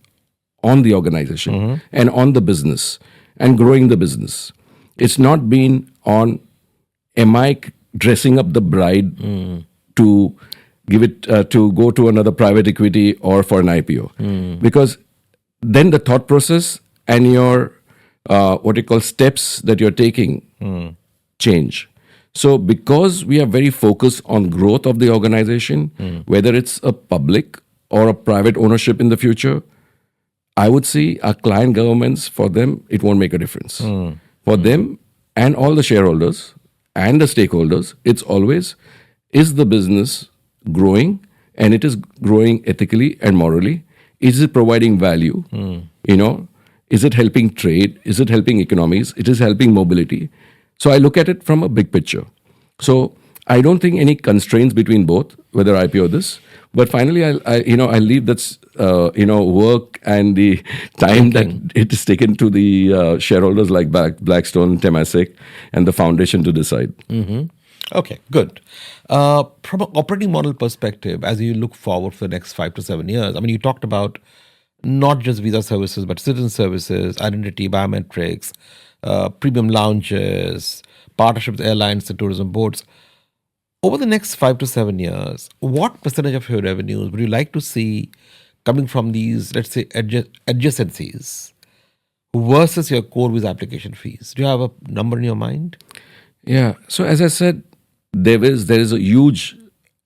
on the organization and on the business and growing the business. It's not been on, am I dressing up the bride to give it to go to another private equity or for an IPO, because then the thought process and your what you call steps that you're taking change. So because we are very focused on growth of the organization, whether it's a public or a private ownership in the future, I would see our client governments, for them, it won't make a difference. For them and all the shareholders and the stakeholders, it's always, is the business growing, and it is growing ethically and morally? Is it providing value? Is it helping trade? Is it helping economies? It is helping mobility. So I look at it from a big picture. So I don't think any constraints between both, whether IPO or this. But finally, I leave that's work and the time that it is taken to the shareholders like Blackstone, Temasek, and the foundation to decide. Okay, good. From an operating model perspective, as you look forward for the next 5 to 7 years, I mean, you talked about not just visa services, but citizen services, identity, biometrics, premium lounges, partnerships with airlines and tourism boards. Over the next 5 to 7 years, what percentage of your revenues would you like to see coming from these, let's say, adjacencies versus your core visa application fees? Do you have a number in your mind? Yeah. So as I said, there is a huge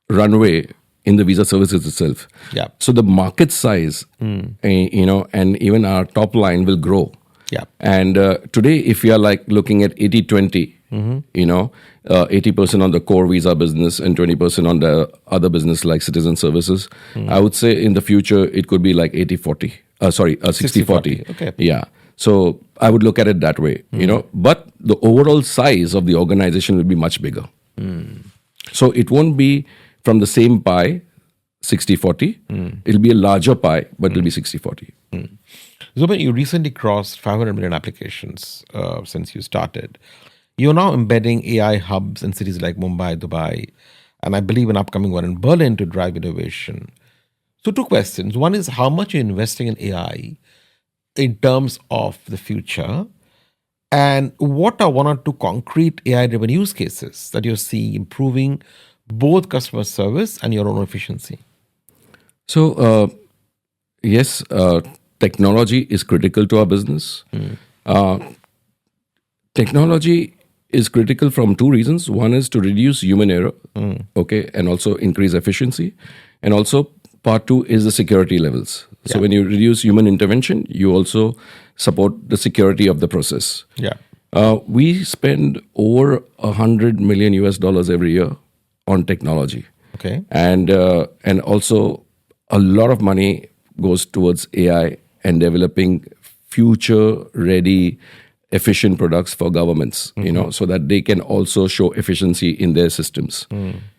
runway in the visa services itself. Yeah. So the market size, and even our top line will grow. Yeah. And today, if you are like looking at 80-20, 80% on the core visa business and 20% on the other business like citizen services, I would say in the future it could be like 80-40. 60-40. Okay. Yeah. So I would look at it that way, but the overall size of the organization will be much bigger. So it won't be from the same pie, 60-40. It'll be a larger pie, but it'll be 60-40. Zubin, you recently crossed 500 million applications since you started. You're now embedding AI hubs in cities like Mumbai, Dubai, and I believe an upcoming one in Berlin to drive innovation. So two questions. One is how much you're investing in AI in terms of the future, and what are one or two concrete AI-driven use cases that you're seeing improving both customer service and your own efficiency? So, yes, technology is critical to our business. Technology is critical from two reasons. One is to reduce human error, and also increase efficiency. And also, part two is the security levels. So when you reduce human intervention, you also support the security of the process. Yeah. We spend over $100 million every year on technology. Okay. And also a lot of money goes towards AI and developing future-ready, efficient products for governments, so that they can also show efficiency in their systems.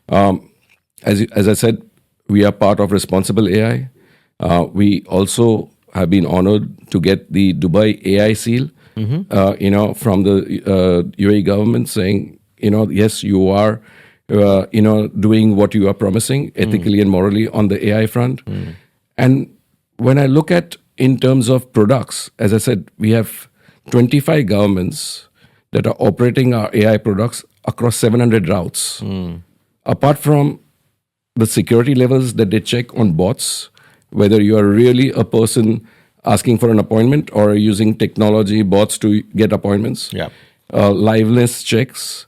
As I said, we are part of Responsible AI. We also have been honored to get the Dubai AI seal, from the UAE government saying, yes, you are, doing what you are promising ethically and morally on the AI front. And when I look at in terms of products, as I said, we have 25 governments that are operating our AI products across 700 routes. Apart from the security levels that they check on bots, whether you are really a person asking for an appointment or using technology bots to get appointments, liveness checks,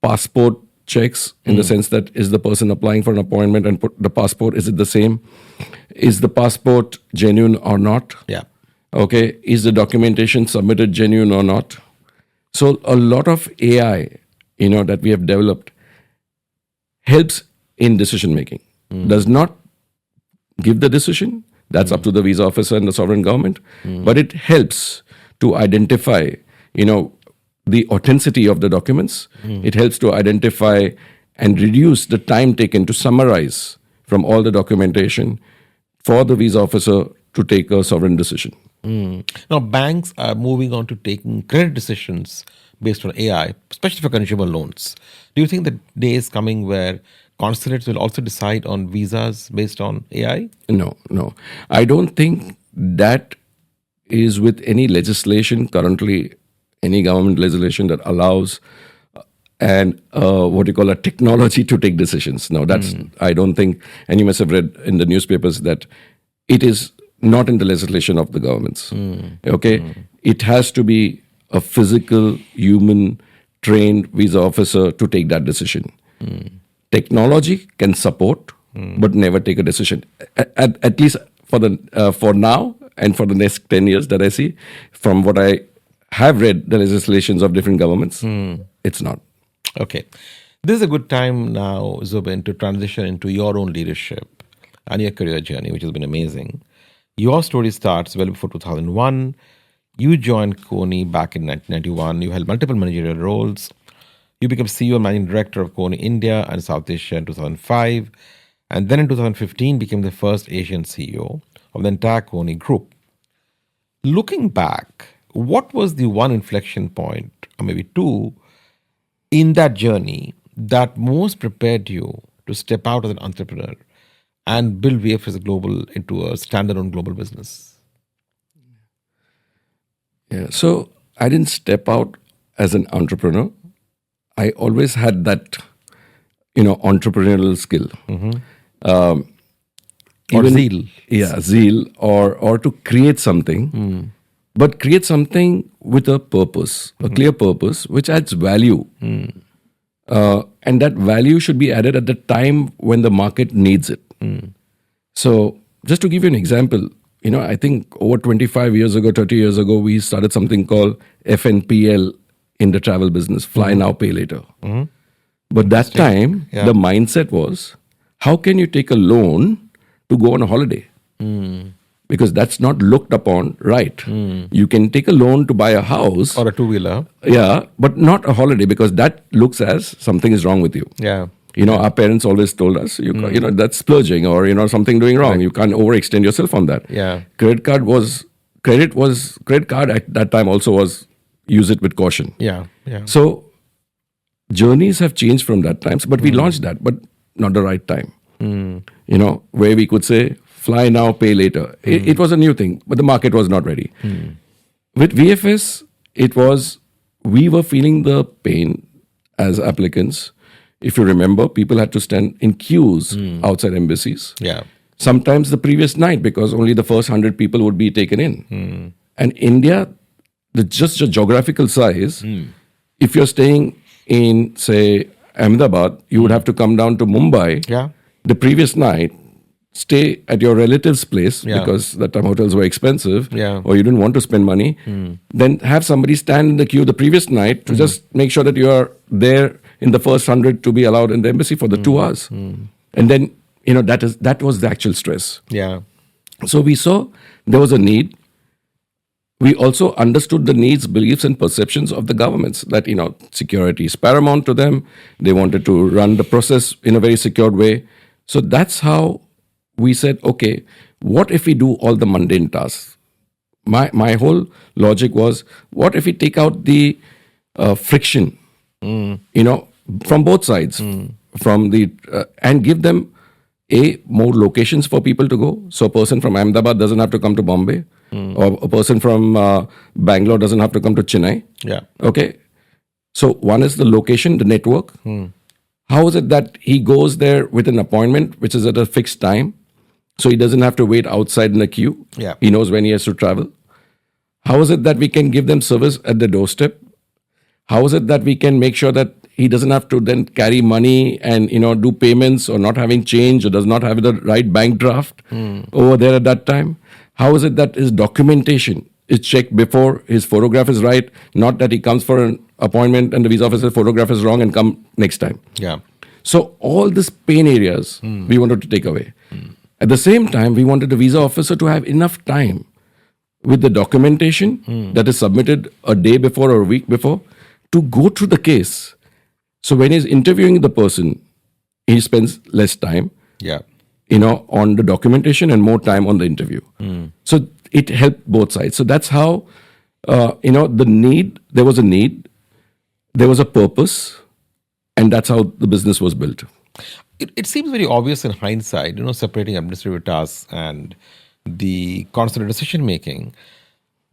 passport checks, in the sense that is the person applying for an appointment and put the passport, is it the same? Is the passport genuine or not? Yeah. Okay. Is the documentation submitted genuine or not? So a lot of AI, that we have developed helps in decision making. Does not give the decision. That's up to the visa officer and the sovereign government. But it helps to identify, the authenticity of the documents. It helps to identify and reduce the time taken to summarize from all the documentation for the visa officer to take a sovereign decision. Now, banks are moving on to taking credit decisions based on AI, especially for consumer loans. Do you think the day is coming where consulates will also decide on visas based on AI? No. I don't think that is with any legislation currently, any government legislation that allows what you call a technology to take decisions. No, that's, I don't think, and you must have read in the newspapers that it is not in the legislation of the governments. Okay? It has to be a physical, human, trained visa officer to take that decision. Technology can support, but never take a decision. At least for now and for the next 10 years that I see, from what I have read, the legislations of different governments, it's not. Okay. This is a good time now, Zubin, to transition into your own leadership and your career journey, which has been amazing. Your story starts well before 2001. You joined Kony back in 1991. You held multiple managerial roles. You became CEO and Managing Director of Kony India and South Asia in 2005. And then in 2015, became the first Asian CEO of the entire Kony Group. Looking back, what was the one inflection point, or maybe two, in that journey that most prepared you to step out as an entrepreneur and build VFS Global into a standalone global business? Yeah, so I didn't step out as an entrepreneur. I always had that, entrepreneurial skill. Or zeal. Yeah, zeal, or to create something, but create something with a purpose, a clear purpose, which adds value And that value should be added at the time when the market needs it. So just to give you an example, I think over 25 years ago, 30 years ago, we started something called FNPL in the travel business, fly now, pay later. But that time, the mindset was, how can you take a loan to go on a holiday? Because that's not looked upon right. You can take a loan to buy a house. Or a two-wheeler. Yeah, but not a holiday, because that looks as something is wrong with you. Yeah. Our parents always told us, that's splurging or, something doing wrong. Right. You can't overextend yourself on that. Yeah. Credit card at that time also was use it with caution. Yeah. So journeys have changed from that time. But we launched that, but not the right time. Where we could say, fly now, pay later. It was a new thing, but the market was not ready. With VFS, we were feeling the pain as applicants. If you remember, people had to stand in queues outside embassies. Yeah. Sometimes the previous night, because only the first 100 people would be taken in. And India, just the geographical size, if you're staying in, say, Ahmedabad, you would have to come down to Mumbai the previous night, stay at your relative's place because that time hotels were expensive or you didn't want to spend money. Then have somebody stand in the queue the previous night to just make sure that you are there in the first 100 to be allowed in the embassy for the 2 hours. And then, that was the actual stress. Yeah. So we saw there was a need. We also understood the needs, beliefs, and perceptions of the governments that, security is paramount to them. They wanted to run the process in a very secured way. So that's how we said, okay, what if we do all the mundane tasks? My whole logic was, what if we take out the friction, from both sides, from the and give them more locations for people to go. So a person from Ahmedabad doesn't have to come to Bombay, or a person from Bangalore doesn't have to come to Chennai. Yeah. Okay. So one is the location, the network. How is it that he goes there with an appointment, which is at a fixed time? So he doesn't have to wait outside in a queue. Yeah. He knows when he has to travel. How is it that we can give them service at the doorstep? How is it that we can make sure that he doesn't have to then carry money and do payments or not having change or does not have the right bank draft over there at that time? How is it that his documentation is checked before his photograph is right, not that he comes for an appointment and the visa officer photograph is wrong and come next time? Yeah. So all these pain areas we wanted to take away. At the same time, we wanted the visa officer to have enough time with the documentation that is submitted a day before or a week before to go through the case. So when he's interviewing the person, he spends less time, on the documentation and more time on the interview. So it helped both sides. So that's how, the need, there was a need, there was a purpose, and that's how the business was built. It seems very obvious in hindsight, separating administrative tasks and the consular decision making,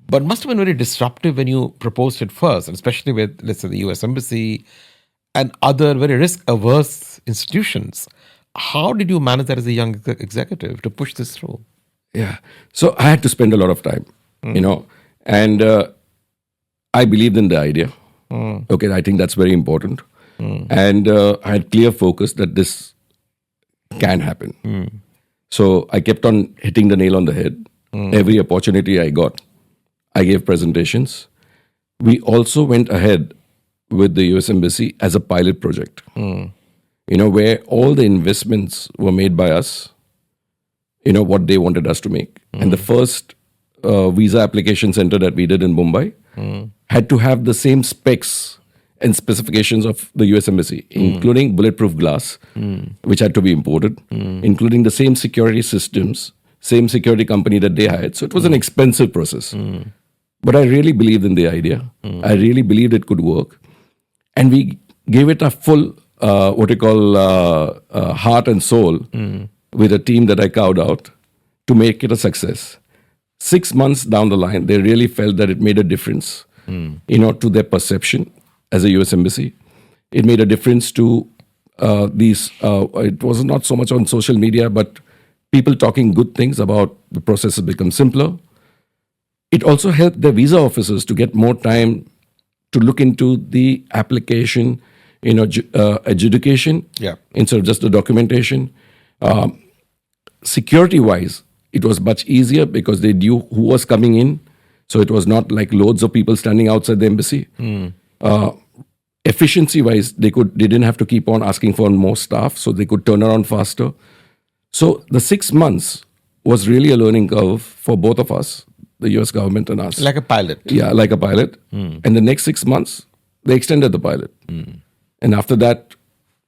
but must have been very disruptive when you proposed it first, and especially with, let's say, the US Embassy and other very risk-averse institutions. How did you manage that as a young executive to push this through? Yeah. So I had to spend a lot of time, and I believed in the idea. Okay, I think that's very important. And I had clear focus that this can happen. So I kept on hitting the nail on the head. Every opportunity I got, I gave presentations. We also went ahead with the US Embassy as a pilot project, where all the investments were made by us, what they wanted us to make. And the first visa application center that we did in Mumbai had to have the same specs and specifications of the US Embassy, including bulletproof glass, which had to be imported, including the same security systems, same security company that they hired. So it was an expensive process. But I really believed in the idea. I really believed it could work. And we gave it a full, heart and soul with a team that I carved out to make it a success. 6 months down the line, they really felt that it made a difference, to their perception as a US Embassy. It made a difference to it was not so much on social media, but people talking good things about the process has become simpler. It also helped the visa officers to get more time to look into the application, adjudication instead of just the documentation. Security-wise, it was much easier because they knew who was coming in. So it was not like loads of people standing outside the embassy. Efficiency-wise, they didn't have to keep on asking for more staff, so they could turn around faster. So the 6 months was really a learning curve for both of us, the US government and us. Like a pilot. Yeah, like a pilot. And the next 6 months, they extended the pilot. And after that,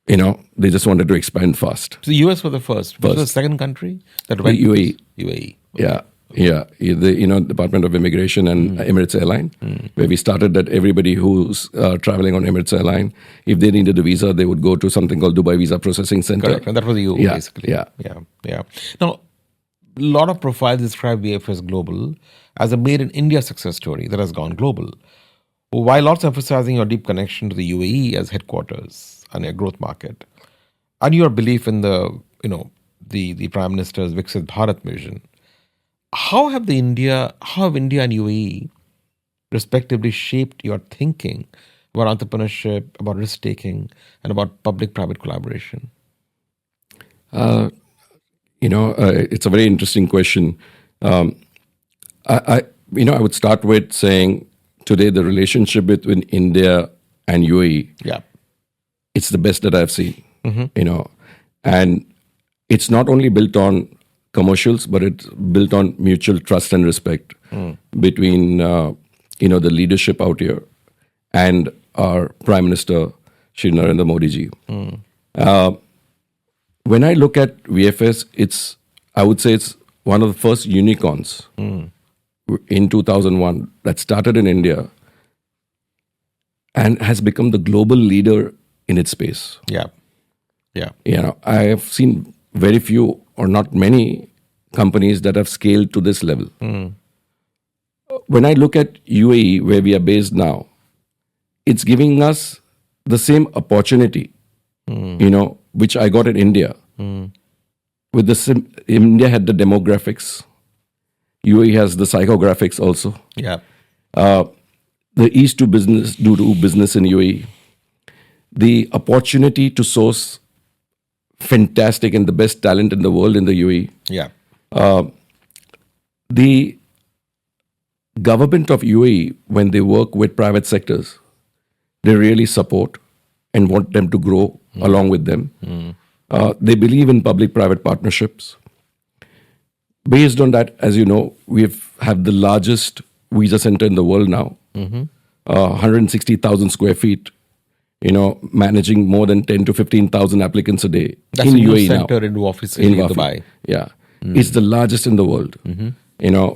they just wanted to expand fast. So the US was the first. What was the second country that went? The UAE. UAE. Yeah. The Department of Immigration and Emirates Airline, where we started that everybody who's traveling on Emirates Airline, if they needed a visa, they would go to something called Dubai Visa Processing Center. Correct. And that was the EU, basically. Yeah. Now, a lot of profiles describe VFS Global as a made in India success story that has gone global, while also emphasizing your deep connection to the UAE as headquarters and your growth market, and your belief in the Prime Minister's Viksit Bharat vision. How have India and UAE respectively shaped your thinking about entrepreneurship, about risk taking, and about public-private collaboration? It's a very interesting question. I would start with saying today the relationship between India and UAE, it's the best that I've seen. And it's not only built on commercials, but it's built on mutual trust and respect between the leadership out here and our Prime Minister Shri Narendra Modi ji. When I look at VFS, I would say it's one of the first unicorns in 2001 that started in India and has become the global leader in its space. I have seen very few or not many companies that have scaled to this level. When I look at UAE, where we are based now, it's giving us the same opportunity, which I got in India. India had the demographics. UAE has the psychographics also. The ease to do business in UAE. The opportunity to source fantastic and the best talent in the world in the UAE. The government of UAE, when they work with private sectors, they really support and want them to grow along with them. They believe in public-private partnerships. Based on that, as you know, we have the largest visa center in the world now, 160,000 square feet. Managing more than 10 to 15,000 applicants a day. That's in a new UAE center now. in Wafi in Dubai. It's the largest in the world.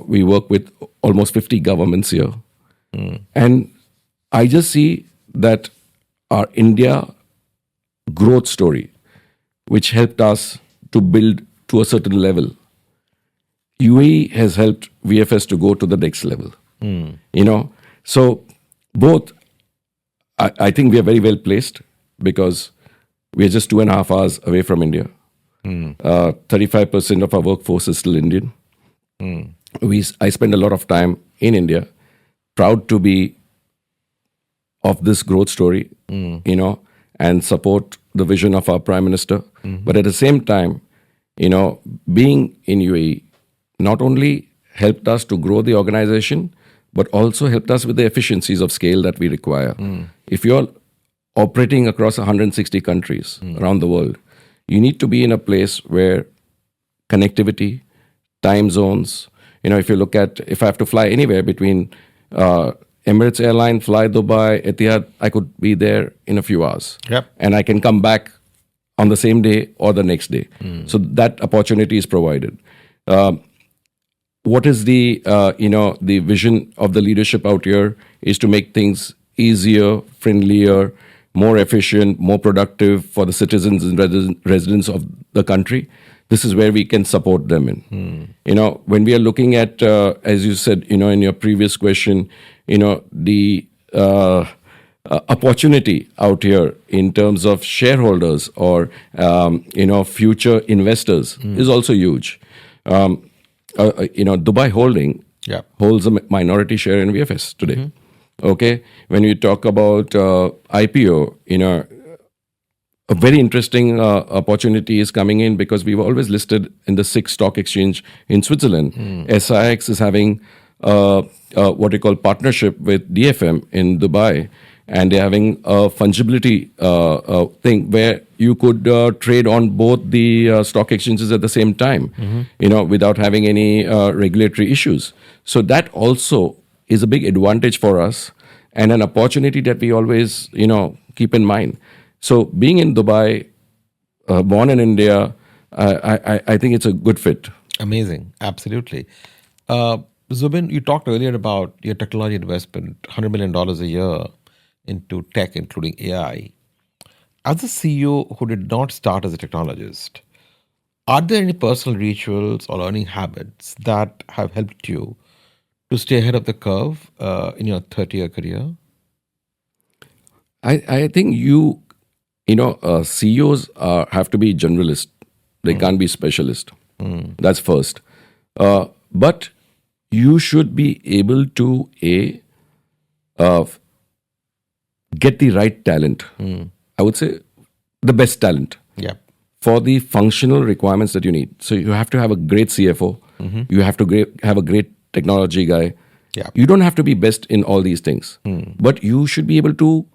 We work with almost 50 governments here. And I just see that our India growth story, which helped us to build to a certain level, UAE has helped VFS to go to the next level. So both, I think we are very well placed because we are just 2.5 hours away from India. 35% of our workforce is still Indian. I spend a lot of time in India, proud to be of this growth story, and support the vision of our Prime Minister. But at the same time, being in UAE not only helped us to grow the organization, but also helped us with the efficiencies of scale that we require. If you're operating across 160 countries around the world, you need to be in a place where connectivity, time zones, if you look at, if I have to fly anywhere between Emirates Airline, fly Dubai, Etihad, I could be there in a few hours. And I can come back on the same day or the next day. So that opportunity is provided. What is the vision of the leadership out here is to make things easier, friendlier, more efficient, more productive for the citizens and residents of the country. This is where we can support them in. When we are looking at, as you said, in your previous question, the opportunity out here in terms of shareholders or, future investors is also huge. Dubai Holding holds a minority share in VFS today. Okay, when you talk about IPO, a very interesting opportunity is coming in because we were always listed in the SIX stock exchange in Switzerland. SIX is having what you call partnership with DFM in Dubai, and they're having a fungibility thing where you could trade on both the stock exchanges at the same time, without having any regulatory issues. So that also is a big advantage for us and an opportunity that we always, keep in mind. So being in Dubai, born in India, I think it's a good fit. Amazing. Absolutely. Zubin, you talked earlier about your technology investment, $100 million a year into tech, including AI. As a CEO who did not start as a technologist, are there any personal rituals or learning habits that have helped you to stay ahead of the curve in your 30-year career? I think CEOs have to be generalists. They can't be specialist. That's first. But you should be able to get the right talent. I would say the best talent for the functional requirements that you need. So you have to have a great CFO. You have to have a great technology guy. You don't have to be best in all these things. But you should be able to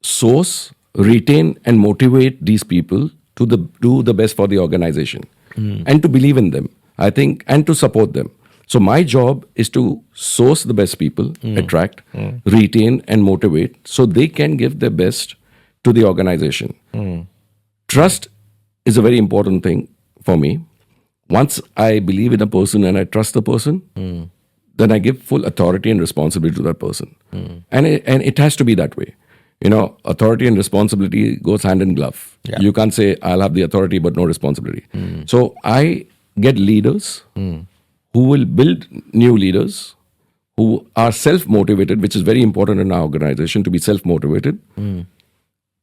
source, retain, and motivate these people to do the best for the organization and to believe in them, I think, and to support them. So my job is to source the best people, attract, retain, and motivate so they can give their best to the organization. Trust is a very important thing for me. Once I believe in a person and I trust the person, then I give full authority and responsibility to that person. And it has to be that way. Authority and responsibility goes hand in glove. You can't say, I'll have the authority but no responsibility. So I get leaders who will build new leaders who are self-motivated, which is very important in our organization, to be self-motivated.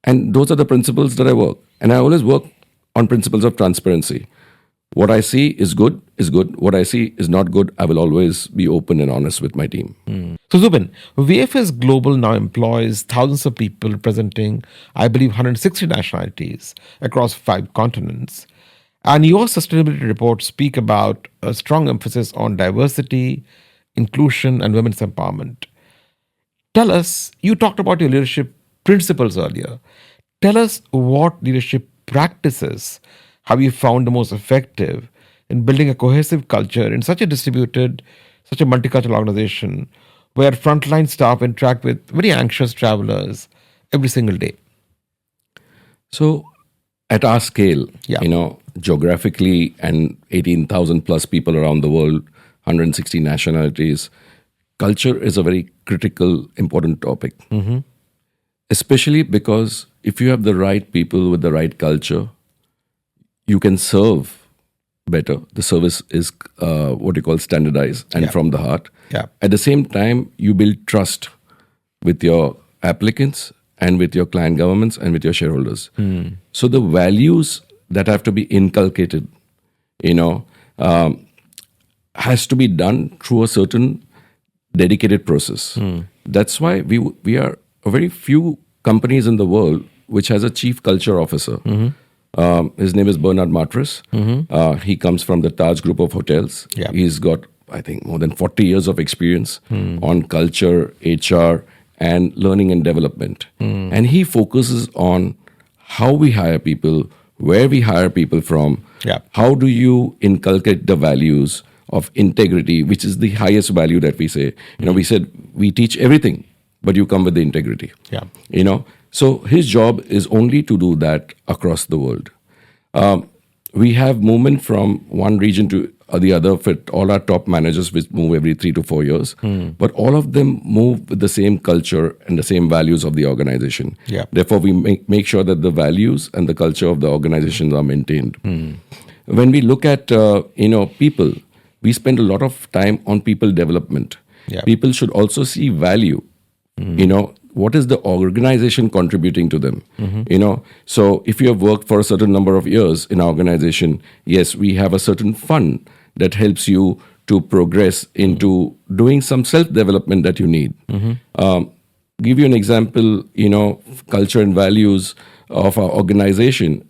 And those are the principles that I work. And I always work on principles of transparency. What I see is good is good. What I see is not good, I will always be open and honest with my team. So Zubin, VFS Global now employs thousands of people representing, I believe, 160 nationalities across 5 continents. And your sustainability reports speak about a strong emphasis on diversity, inclusion, and women's empowerment. Tell us, you talked about your leadership principles earlier. Tell us what leadership practices have you found the most effective in building a cohesive culture in such a distributed, such a multicultural organization where frontline staff interact with very anxious travelers every single day? So at our scale, geographically and 18,000 plus people around the world, 160 nationalities, culture is a very critical, important topic. Especially because if you have the right people with the right culture, you can serve better. The service is what you call standardized and from the heart. At the same time, you build trust with your applicants and with your client governments and with your shareholders. So the values that have to be inculcated, has to be done through a certain dedicated process. That's why we are a very few companies in the world which has a chief culture officer. His name is Bernard Matras. He comes from the Taj Group of Hotels. He's got, I think, more than 40 years of experience on culture, HR, and learning and development. And he focuses on how we hire people, where we hire people from, how do you inculcate the values of integrity, which is the highest value that we say. We said we teach everything, but you come with the integrity. So his job is only to do that across the world. We have movement from one region to the other for all our top managers, which move every 3 to 4 years. But all of them move with the same culture and the same values of the organization. Therefore, we make sure that the values and the culture of the organization are maintained. When we look at people, we spend a lot of time on people development. People should also see value. What is the organization contributing to them? So if you have worked for a certain number of years in our organization, yes, we have a certain fund that helps you to progress into doing some self-development that you need. Give you an example, culture and values. of our organization,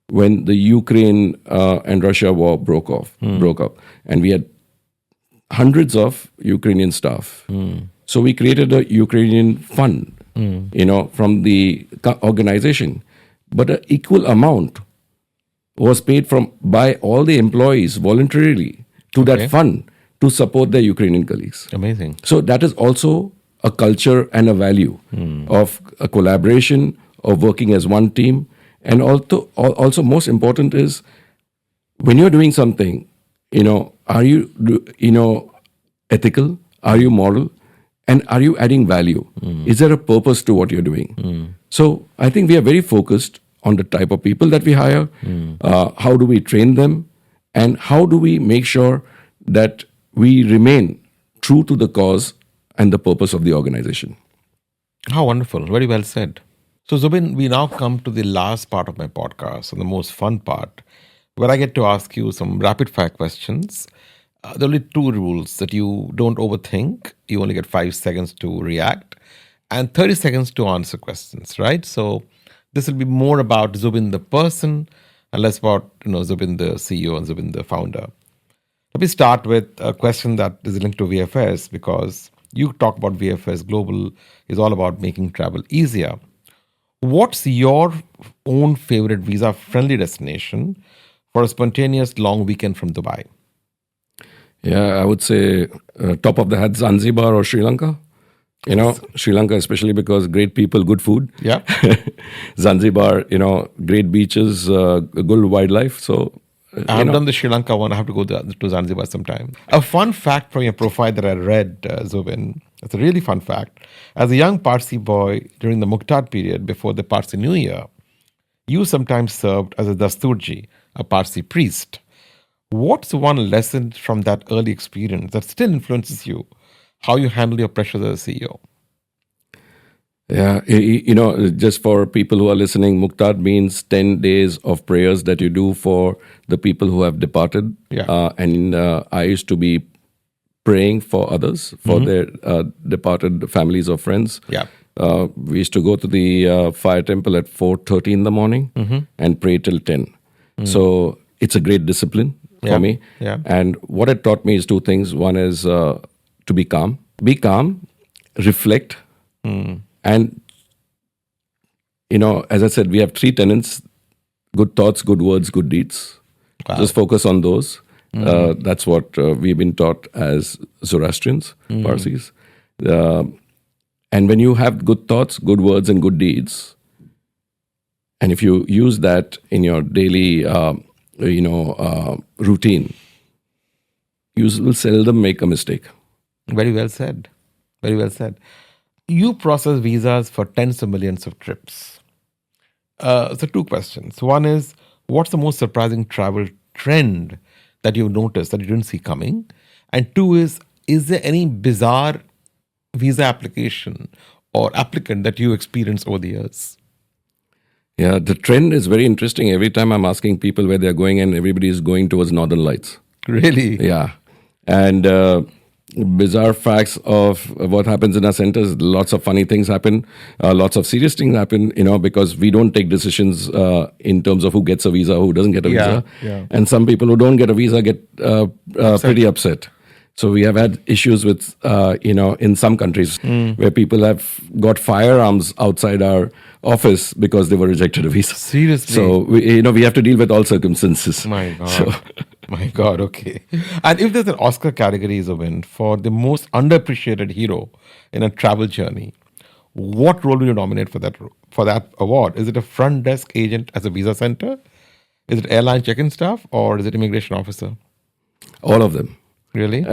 when the Ukraine and Russia war broke up, and we had hundreds of Ukrainian staff. So we created a Ukrainian fund, from the organization. But an equal amount was paid by all the employees voluntarily to that fund to support their Ukrainian colleagues. Amazing. So that is also a culture and a value of a collaboration, of working as one team. And also most important is when you're doing something, are you, ethical? Are you moral? And are you adding value? Is there a purpose to what you're doing? So I think we are very focused on the type of people that we hire. How do we train them? And how do we make sure that we remain true to the cause and the purpose of the organization? How wonderful. Very well said. So Zubin, we now come to the last part of my podcast and the most fun part, where I get to ask you some rapid fire questions. There are only 2 rules: that you don't overthink, you only get 5 seconds to react, and 30 seconds to answer questions, right? So this will be more about Zubin the person and less about Zubin the CEO and Zubin the founder. Let me start with a question that is linked to VFS, because you talk about VFS Global is all about making travel easier. What's your own favorite visa-friendly destination for a spontaneous long weekend from Dubai? Yeah, I would say top of the hat, Zanzibar or Sri Lanka. Sri Lanka, especially because great people, good food. Yeah. Zanzibar, great beaches, good wildlife. So, I haven't done the Sri Lanka one. I have to go to Zanzibar sometime. A fun fact from your profile that I read, Zubin, it's a really fun fact. As a young Parsi boy during the Muqtad period before the Parsi New Year, you sometimes served as a Dasturji, a Parsi priest. What's one lesson from that early experience that still influences you, how you handle your pressures as a CEO? Yeah, just for people who are listening, Muqtad means 10 days of prayers that you do for the people who have departed. Yeah. And I used to be praying for others, for their departed families or friends. Yeah. We used to go to the fire temple at 4:30 in the morning and pray till 10. So it's a great discipline for me. Yeah. And what it taught me is 2 things. One is to be calm. Be calm, reflect. And, as I said, we have 3 tenets: good thoughts, good words, good deeds. Wow. Just focus on those. That's what we've been taught as Zoroastrians, Parsis. And when you have good thoughts, good words, and good deeds, and if you use that in your daily, routine, you will seldom make a mistake. Very well said. Very well said. You process visas for tens of millions of trips. So 2 questions. One is, what's the most surprising travel trend that you've noticed that you didn't see coming? And 2 is there any bizarre visa application or applicant that you experienced over the years? Yeah, the trend is very interesting. Every time I'm asking people where they're going, and everybody is going towards Northern Lights. Really? Yeah. And bizarre facts of what happens in our centers. Lots of funny things happen. Lots of serious things happen, because we don't take decisions in terms of who gets a visa, who doesn't get a visa. Yeah. And some people who don't get a visa get pretty upset. So we have had issues with, in some countries where people have got firearms outside our office because they were rejected a visa. Seriously? So we have to deal with all circumstances. My God. So, my God, okay. And if there's an Oscar category, Zubin, for the most underappreciated hero in a travel journey, what role will you nominate for that award? Is it a front desk agent as a visa center? Is it airline check-in staff, or is it immigration officer? all of them. Really?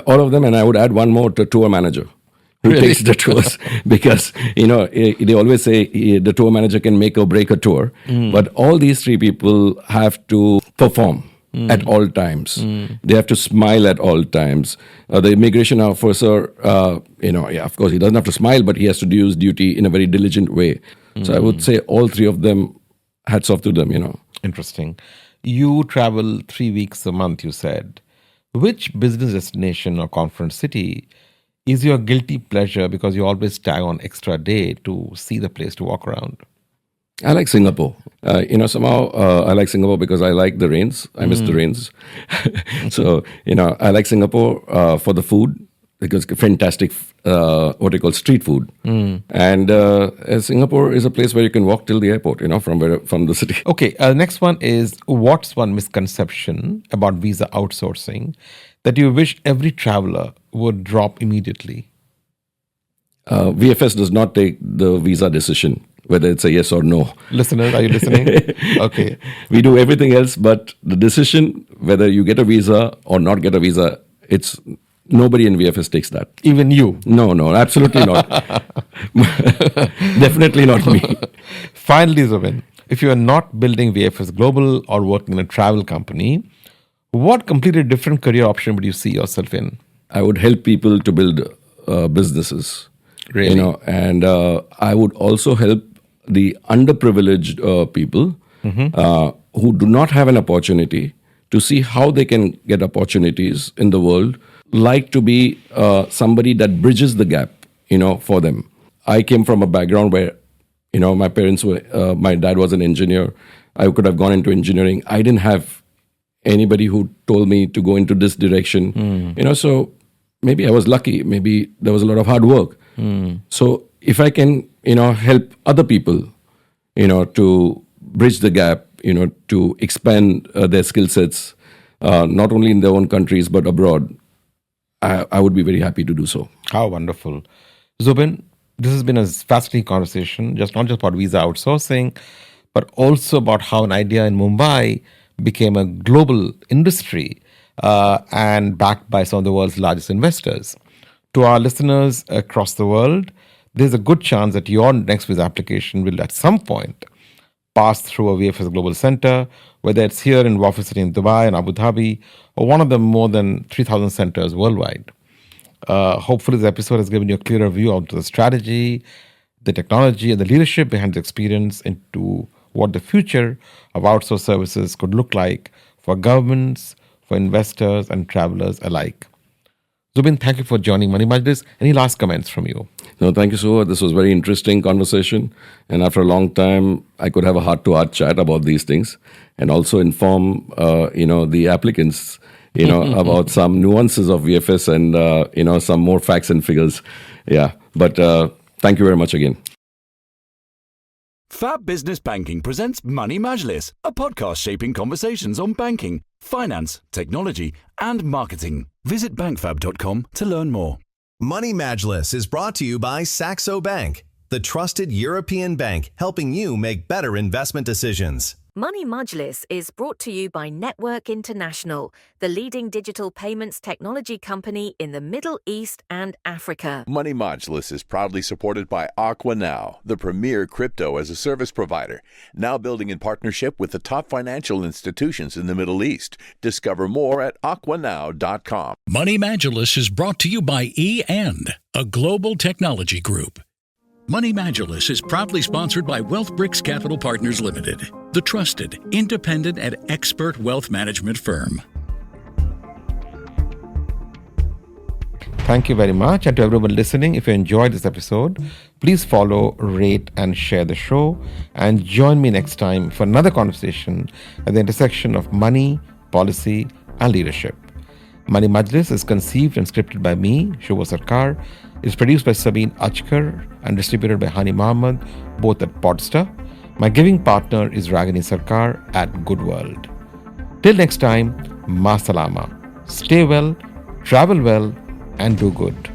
All of them, and I would add one more, to tour manager who takes the tours, because they always say the tour manager can make or break a tour, but all these three people have to perform at all times. They have to smile at all times. The immigration officer, of course, he doesn't have to smile, but he has to do his duty in a very diligent way. So I would say all three of them, hats off to them. Interesting. You travel 3 weeks a month, you said. Which business destination or conference city is your guilty pleasure because you always tag on extra day to see the place to walk around? I like Singapore. Somehow I like Singapore because I like the rains. I miss the rains. So, I like Singapore for the food because fantastic, what they call street food. And Singapore is a place where you can walk till the airport, from the city. Okay, next one is, what's one misconception about visa outsourcing that you wish every traveler would drop immediately? VFS does not take the visa decision, whether it's a yes or no. Listeners, are you listening? Okay. We do everything else, but the decision, whether you get a visa or not get a visa, it's nobody in VFS takes that. Even you? No, absolutely not. Definitely not me. Finally, Zubin, if you are not building VFS Global or working in a travel company, what completely different career option would you see yourself in? I would help people to build businesses. Really? And I would also help the underprivileged people who do not have an opportunity to see how they can get opportunities in the world, like to be somebody that bridges the gap, for them. I came from a background where, my parents were, my dad was an engineer. I could have gone into engineering. I didn't have anybody who told me to go into this direction, so maybe I was lucky. Maybe there was a lot of hard work. So if I can, help other people, to bridge the gap, to expand their skill sets, not only in their own countries, but abroad, I would be very happy to do so. How wonderful. Zubin, this has been a fascinating conversation, not just about visa outsourcing, but also about how an idea in Mumbai became a global industry and backed by some of the world's largest investors. To our listeners across the world, there's a good chance that your next visa application will at some point pass through a VFS Global Center, whether it's here in VFS City in Dubai and Abu Dhabi, or one of the more than 3,000 centers worldwide. Hopefully this episode has given you a clearer view of the strategy, the technology, and the leadership behind the experience into what the future of outsourced services could look like for governments, for investors, and travelers alike. Zubin, thank you for joining Money Majlis. Any last comments from you? No, thank you so much. This was a very interesting conversation. And after a long time, I could have a heart-to-heart chat about these things and also inform, the applicants, about some nuances of VFS and, some more facts and figures. Yeah. But thank you very much again. Fab Business Banking presents Money Majlis, a podcast shaping conversations on banking, finance, technology, and marketing. Visit bankfab.com to learn more. Money Majlis is brought to you by Saxo Bank, the trusted European bank helping you make better investment decisions. Money Majlis is brought to you by Network International, the leading digital payments technology company in the Middle East and Africa. Money Majlis is proudly supported by Now, the premier crypto as a service provider, now building in partnership with the top financial institutions in the Middle East. Discover more at aquanow.com. Money Majlis is brought to you by E&, a global technology group. Money Majlis is proudly sponsored by WealthBricks Capital Partners Limited, the trusted, independent, and expert wealth management firm. Thank you very much. And to everyone listening, if you enjoyed this episode, please follow, rate, and share the show. And join me next time for another conversation at the intersection of money, policy, and leadership. Money Majlis is conceived and scripted by me, Suvo Sarkar. It's produced by Sabeen Achkar and distributed by Hani Mohammed, both at Podster. My giving partner is Ragini Sarkar at Good World. Till next time, Ma Salama. Stay well, travel well, and do good.